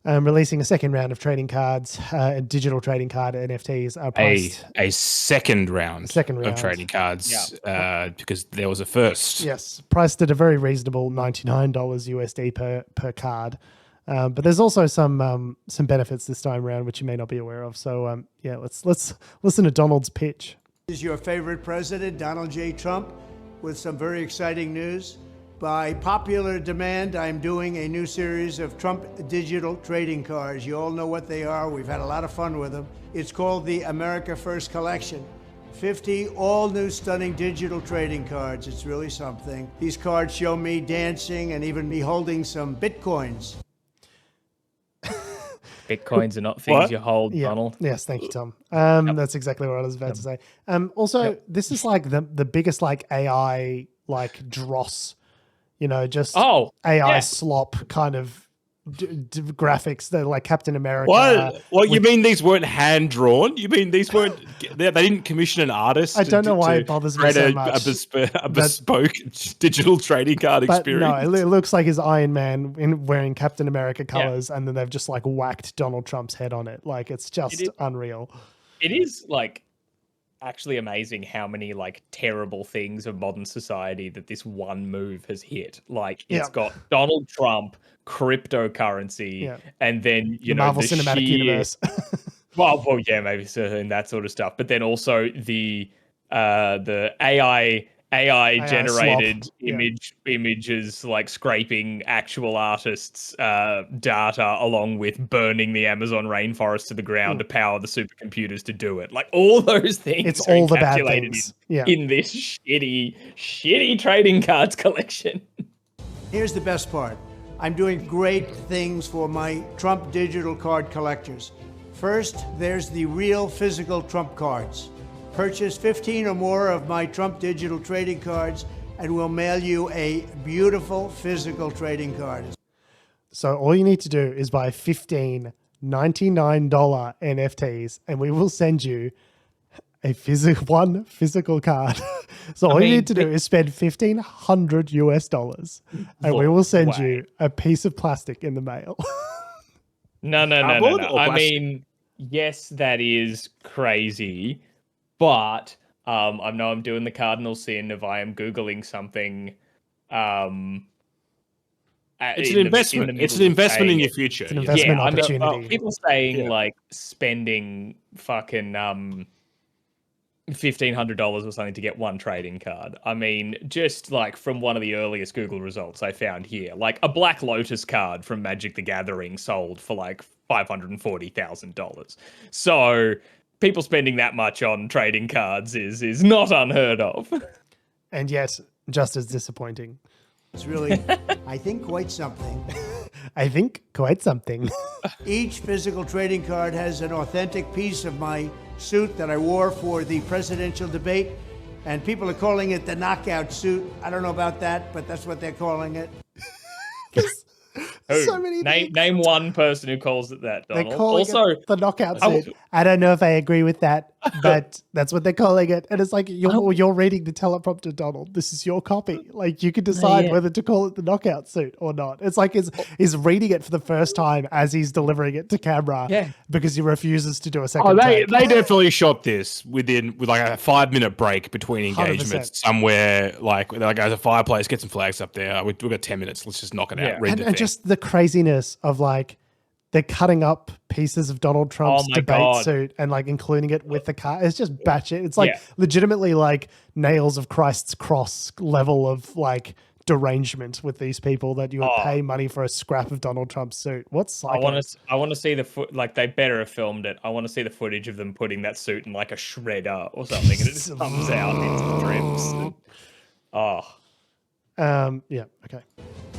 releasing a second round of trading cards, digital trading card NFTs are priced. A second round of trading cards because there was a first. Yes, priced at a very reasonable $99 USD per card. But there's also some benefits this time around which you may not be aware of. So let's listen to Donald's pitch. This is your favorite president, Donald J. Trump, with some very exciting news. By popular demand, I'm doing a new series of Trump digital trading cards. You all know what they are. We've had a lot of fun with them. It's called the America First Collection. 50 all-new stunning digital trading cards. It's really something. These cards show me dancing and even me holding some Bitcoins. Bitcoins are not things you hold, Donald. Yes, thank you, Tom. That's exactly what I was about to say. This is like the biggest like AI like dross, AI slop kind of graphics that like Captain America. What? You mean these weren't hand drawn? You mean these weren't? They didn't commission an artist. I don't know why it bothers me so much. A bespoke digital trading card experience. No, it looks like his Iron Man wearing Captain America colors, and then they've just like whacked Donald Trump's head on it. Like it's just unreal. It is like actually amazing how many like terrible things of modern society that this one move has hit. Like it's got Donald Trump, cryptocurrency, and then the Marvel Cinematic Universe. maybe so, and that sort of stuff. But then also the AI AI generated images, like scraping actual artists' data, along with burning the Amazon rainforest to the ground to power the supercomputers to do it. Like all those things. It's all the bad things. In this shitty trading cards collection. Here's the best part. I'm doing great things for my Trump digital card collectors. First, there's the real physical Trump cards. Purchase 15 or more of my Trump digital trading cards and we'll mail you a beautiful physical trading card. So all you need to do is buy 15 $99 NFTs and we will send you one physical card. So all you need to do is spend $1,500 US and we will send you a piece of plastic in the mail. No. I mean, yes, that is crazy. But I know I'm doing the cardinal sin of I am Googling something. It's an investment. It's an investment in your future. It's an investment opportunity. I mean, people saying like spending fucking $1,500 or something to get one trading card. I mean, just like from one of the earliest Google results I found here, like a Black Lotus card from Magic the Gathering sold for like $540,000. So people spending that much on trading cards is not unheard of. And yet, just as disappointing. It's really, I think, quite something. Each physical trading card has an authentic piece of my suit that I wore for the presidential debate. And people are calling it the knockout suit. I don't know about that, but that's what they're calling it. So many name one person who calls it that, Donald. They're calling it the knockout suit. I don't know if I agree with that, but that's what they're calling it. And it's like, you're reading the teleprompter, Donald. This is your copy. Like, you can decide whether to call it the knockout suit or not. It's like he's reading it for the first time as he's delivering it to camera because he refuses to do a second take. They definitely shot this with like a 5-minute break between engagements 100%. Somewhere. Like, they're like, there's a fireplace, get some flags up there. We've got 10 minutes. Let's just knock it out. And just the craziness of like, they're cutting up pieces of Donald Trump's debate suit and like including it with the car. It's just batshit. It's like legitimately like nails of Christ's cross level of like derangement with these people that you would pay money for a scrap of Donald Trump's suit. What's like? I want to see the like they better have filmed it. I want to see the footage of them putting that suit in like a shredder or something, and it just comes out into strips. Okay.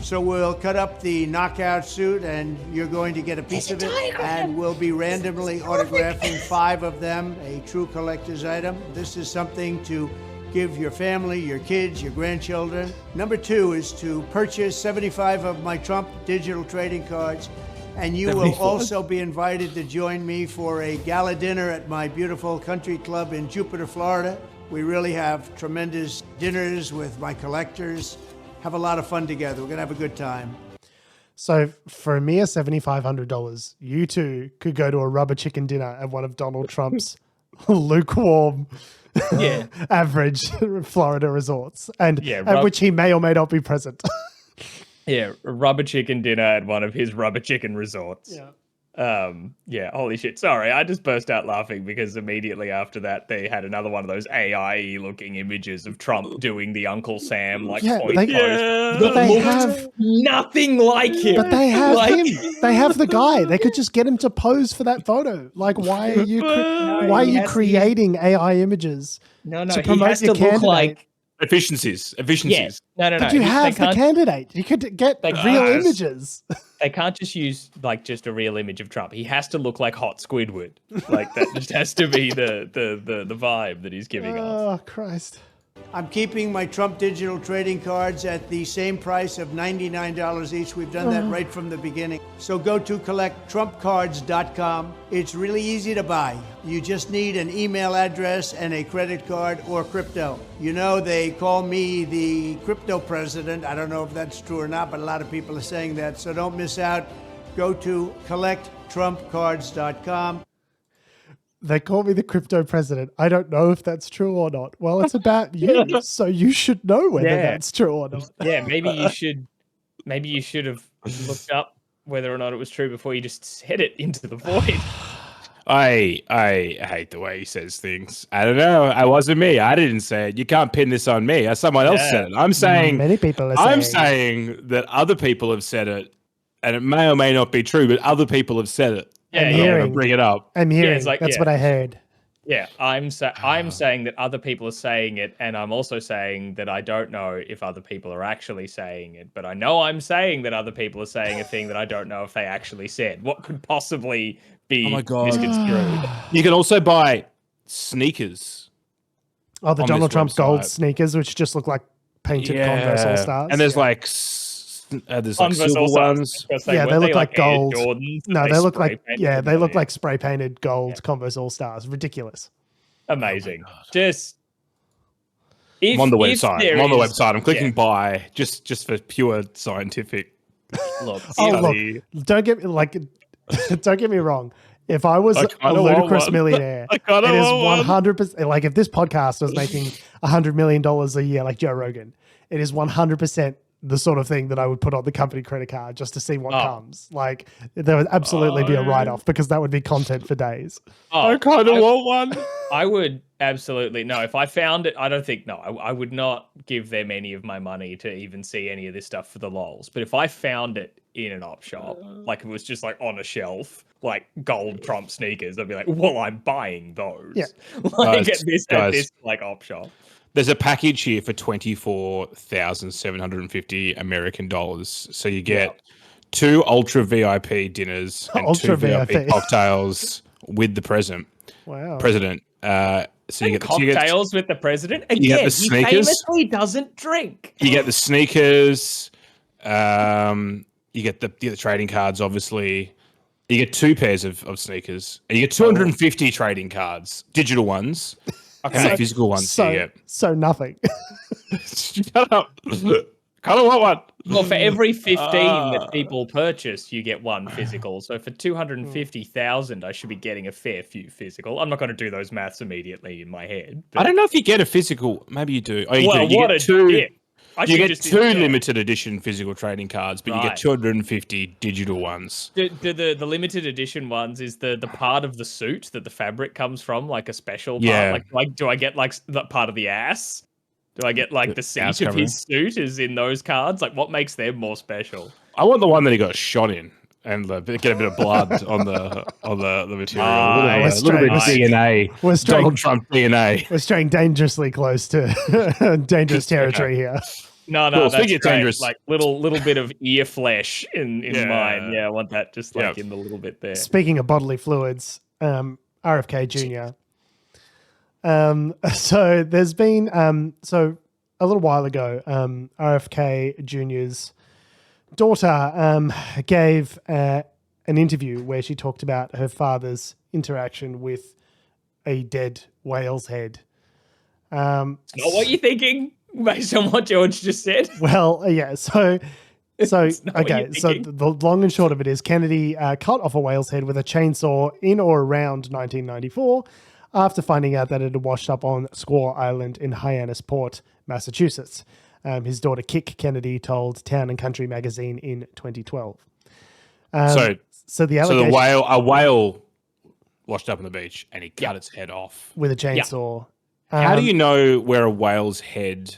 So we'll cut up the knockout suit and you're going to get a piece of it and we'll be randomly autographing 5 of them, a true collector's item. This is something to give your family, your kids, your grandchildren. Number 2 is to purchase 75 of my Trump digital trading cards and you will also be invited to join me for a gala dinner at my beautiful country club in Jupiter, Florida. We really have tremendous dinners with my collectors. Have a lot of fun together. We're going to have a good time. So for a mere $7,500, you two could go to a rubber chicken dinner at one of Donald Trump's lukewarm average Florida resorts, and at which he may or may not be present. A rubber chicken dinner at one of his rubber chicken resorts. Holy shit. Sorry, I just burst out laughing because immediately after that they had another one of those AI looking images of Trump doing the Uncle Sam like point pose. They have nothing like him. But they have him. They have the guy. They could just get him to pose for that photo. Like, why are you creating AI images to promote your candidate? Look like Efficiencies. Yeah. No. But you have the candidate. You could get real images. They can't just use like just a real image of Trump. He has to look like hot Squidward. Like that just has to be the vibe that he's giving off. Oh, Christ. I'm keeping my Trump digital trading cards at the same price of $99 each. We've done that right from the beginning. So go to collecttrumpcards.com. It's really easy to buy. You just need an email address and a credit card or crypto. You know, they call me the crypto president. I don't know if that's true or not, but a lot of people are saying that. So don't miss out. Go to collecttrumpcards.com. They call me the crypto president. I don't know if that's true or not. Well, it's about you, so you should know whether that's true or not. Yeah, maybe you should have looked up whether or not it was true before you just said it into the void. I hate the way he says things. I don't know. I wasn't me. I didn't say it. You can't pin this on me. Someone else said it. I'm saying many people are I'm saying that other people have said it, and it may or may not be true, but other people have said it. I'm hearing. Bring it up. I'm hearing. That's what I heard. Yeah, I'm saying that other people are saying it, and I'm also saying that I don't know if other people are actually saying it, but I know I'm saying that other people are saying a thing that I don't know if they actually said. What could possibly be misconstrued? You can also buy sneakers. Oh, the Donald Trump gold sneakers, which just look like painted Converse All Stars. And there's like silver ones. Yeah, they look like gold. No, they look like they look like spray painted gold Converse All Stars. Ridiculous. Amazing. I'm on the website. I'm clicking buy just for pure scientific. Look, don't get me wrong. If I was a ludicrous millionaire, it is 100%. Like if this podcast was making $100 million a year, like Joe Rogan, it is 100% the sort of thing that I would put on the company credit card just to see what comes. Like there would absolutely be a write-off because that would be content for days. I kind of want one. I would absolutely no. If I found it, I don't think I would not give them any of my money to even see any of this stuff for the lols. But if I found it in an op shop, like it was just like on a shelf, like gold Trump sneakers, I'd be like, well, I'm buying those. Yeah. Like at this like op shop. There's a package here for $24,750 American dollars. So you get 2 ultra VIP dinners and 2 VIP cocktails with the president. Wow. President. So you get the cocktails with the president. Again, you get the sneakers. He famously doesn't drink. You get the sneakers. You get the trading cards, obviously. You get 2 pairs of sneakers. And you get 250 trading cards, digital ones. Okay, physical ones. So nothing. Shut up. Kind of want one. Well, for every 15 that people purchase, you get 1 physical. So for 250,000, I should be getting a fair few physical. I'm not going to do those maths immediately in my head. I don't know if you get a physical. Maybe you do. Oh, you do. You get 2. You get 2 limited edition physical trading cards, but you get 250 digital ones. The limited edition ones is the part of the suit that the fabric comes from, like a special part. Yeah. Like do I get like that part of the ass? Do I get like the seat of his suit is in those cards? Like what makes them more special? I want the one that he got shot in and get a bit of blood on the material. A little bit of DNA. Donald Trump DNA. We're straying dangerously close to dangerous territory here. No, that's great. Dangerous. Like little bit of ear flesh in mine. Yeah, I want that just like in the little bit there. Speaking of bodily fluids, RFK Jr. So there's been so a little while ago, RFK Jr.'s daughter gave an interview where she talked about her father's interaction with a dead whale's head. Not what you're thinking, based on what George just said. Well, yeah. So okay. So the long and short of it is Kennedy cut off a whale's head with a chainsaw in or around 1994 after finding out that it had washed up on Squaw Island in Hyannisport, Massachusetts. His daughter Kick Kennedy told Town and Country magazine in 2012. So the allegation, a whale washed up on the beach and he cut its head off with a chainsaw. How do you know where a whale's head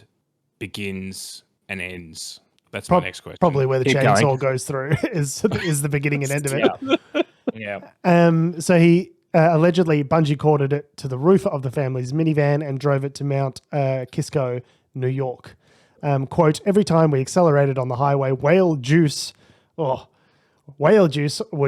begins and ends? That's my next question. Probably where the chainsaw goes through is the beginning and end of it. Yeah. So he allegedly bungee corded it to the roof of the family's minivan and drove it to Mount Kisco, New York. Quote, every time we accelerated on the highway, whale juice would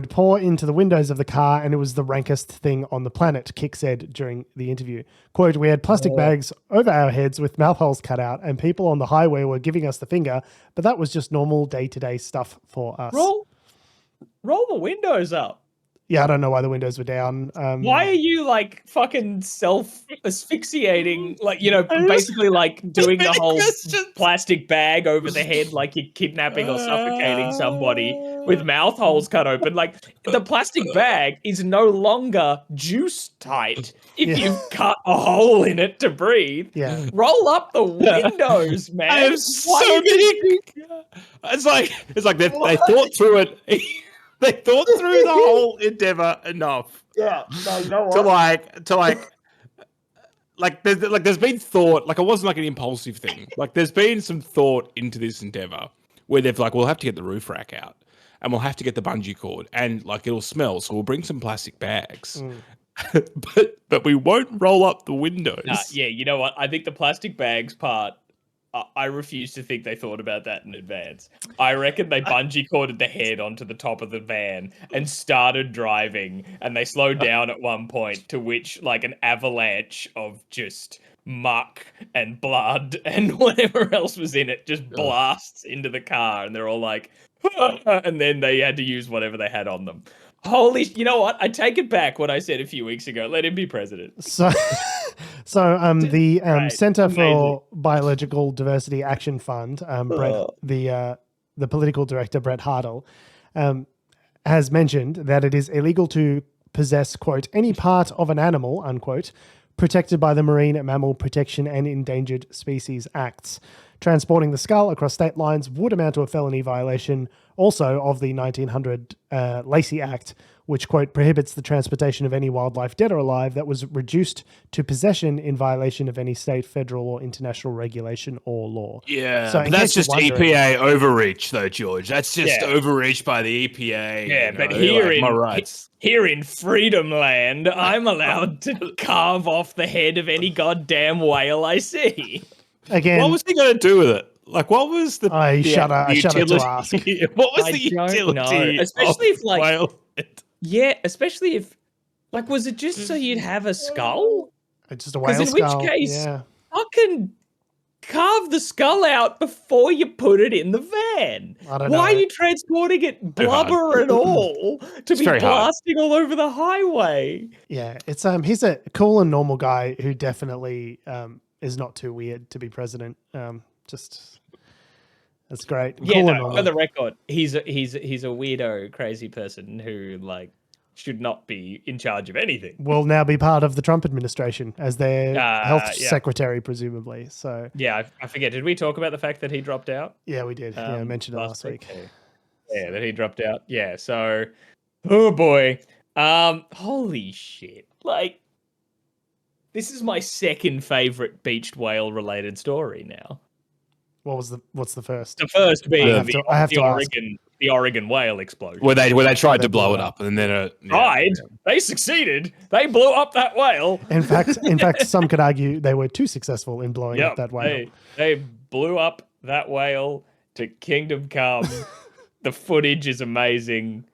pour into the windows of the car and it was the rankest thing on the planet, Kick said during the interview. Quote, we had plastic bags over our heads with mouth holes cut out and people on the highway were giving us the finger, but that was just normal day-to-day stuff for us. Roll the windows up. Yeah, I don't know why the windows were down. Why are you like fucking self-asphyxiating? Like, you know, basically like doing the whole plastic bag over the head like you're kidnapping or suffocating somebody with mouth holes cut open. Like the plastic bag is no longer juice tight if you cut a hole in it to breathe. Yeah. Roll up the windows, man. I have so many. It's like they thought through it. They thought through the whole endeavor enough Yeah. No, you know what? There's been thought, like it wasn't like an impulsive thing. Like there's been some thought into this endeavor where they've like, we'll have to get the roof rack out and we'll have to get the bungee cord and like it'll smell. So we'll bring some plastic bags, but we won't roll up the windows. Yeah. You know what? I think the plastic bags part, I refuse to think they thought about that in advance. I reckon they bungee corded the head onto the top of the van and started driving, and they slowed down at one point, to which like an avalanche of just muck and blood and whatever else was in it just blasts into the car, and they're all like, and then they had to use whatever they had on them. Holy, you know what? I take it back what I said a few weeks ago. Let him be president. So the Center for Biological Diversity Action Fund, the political director, Brett Hartle, has mentioned that it is illegal to possess, quote, any part of an animal, unquote, protected by the Marine Mammal Protection and Endangered Species Acts. Transporting the skull across state lines would amount to a felony violation also of the 1900 Lacey Act, which, quote, prohibits the transportation of any wildlife, dead or alive, that was reduced to possession in violation of any state, federal, or international regulation or law. Yeah, so that's just EPA overreach, though, George. That's just overreach by the EPA. Yeah, but here in Freedom Land, I'm allowed to carve off the head of any goddamn whale I see. Again, what was he going to do with it? Like, what was the? I shudder to ask. What was the utility? Especially if, like, whale? Especially if, like, was it just so you'd have a skull? Just a whale skull. Because in which case, fucking carve the skull out before you put it in the van. I don't know. Why are you transporting it, blubber and all, to be blasting all over the highway? Yeah, it's he's a cool and normal guy who definitely is not too weird to be president. That's great. For the record, he's a weirdo, crazy person who like should not be in charge of anything. Will now be part of the Trump administration as their health secretary, presumably. So I forget. Did we talk about the fact that he dropped out? Yeah, we did. I mentioned it last week. Yeah, that he dropped out. Yeah. So, oh boy, holy shit! Like, this is my second favorite beached whale related story now. What's the first? The first being the Oregon whale explosion. Where they tried to blow it up and then They succeeded. They blew up that whale. In fact, some could argue they were too successful in blowing up that whale. They blew up that whale to kingdom come. The footage is amazing.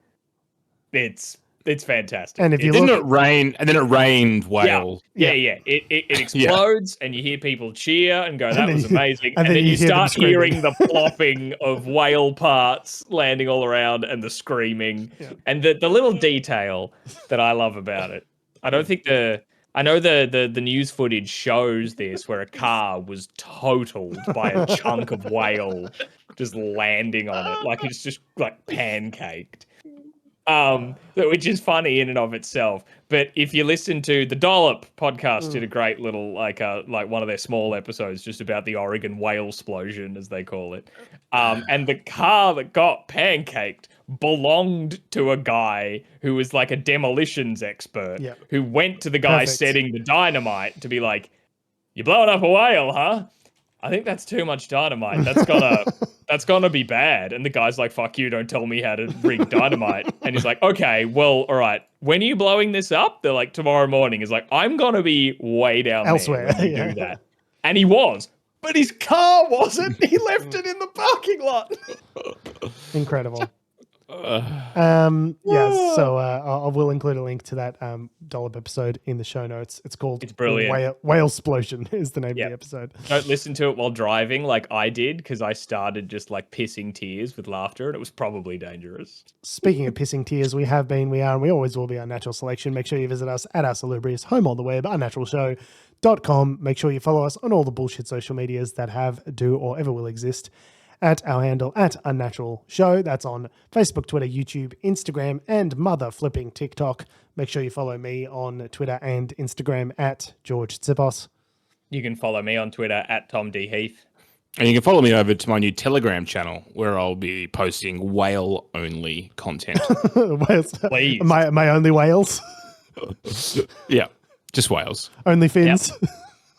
It's fantastic. And if you didn't it rain, and then it rained whale. Yeah. It explodes, and you hear people cheer and go, "That was amazing!" And then you start hearing the plopping of whale parts landing all around, and the screaming, and the little detail that I love about it. I know the news footage shows this, where a car was totaled by a chunk of whale just landing on it, like it's just like pancaked. Which is funny in and of itself. But if you listen to the Dollop podcast, did a great little like one of their small episodes just about the Oregon Whalesplosion, as they call it. And the car that got pancaked belonged to a guy who was like a demolitions expert, who went to the guy setting the dynamite to be like, "You're blowing up a whale, huh? I think that's too much dynamite. That's gonna be bad." And the guy's like, "Fuck you, don't tell me how to rig dynamite." And he's like, "Okay, well, all right. When are you blowing this up?" They're like, "Tomorrow morning." He's like, "I'm gonna be way down elsewhere there when you do that." And he was, but his car wasn't. He left it in the parking lot. Incredible. So I will include a link to that Dollop episode in the show notes. It's brilliant. Whalesplosion is the name of the episode. Don't listen to it while driving like I did, because I started just like pissing tears with laughter, and it was probably dangerous. Speaking of pissing tears, we are, and we always will be Unnatural Selection. Make sure you visit us at our salubrious home on the web, unnaturalshow.com. Make sure you follow us on all the bullshit social medias that have, do, or ever will exist. At our handle at Unnatural Show. That's on Facebook, Twitter, YouTube, Instagram, and mother flipping TikTok. Make sure you follow me on Twitter and Instagram at George Tsipos. You can follow me on Twitter at Tom D. Heath. And you can follow me over to my new Telegram channel, where I'll be posting whale-only content. Whales. Please. My only whales. Yeah, just Wales. Only Finns.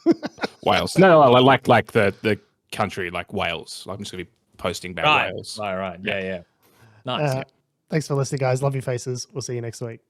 Yep. Wales. No, I like the country, like Wales. I'm just gonna be posting about Wales. Right. Yeah. Nice. Thanks for listening, guys. Love your faces. We'll see you next week.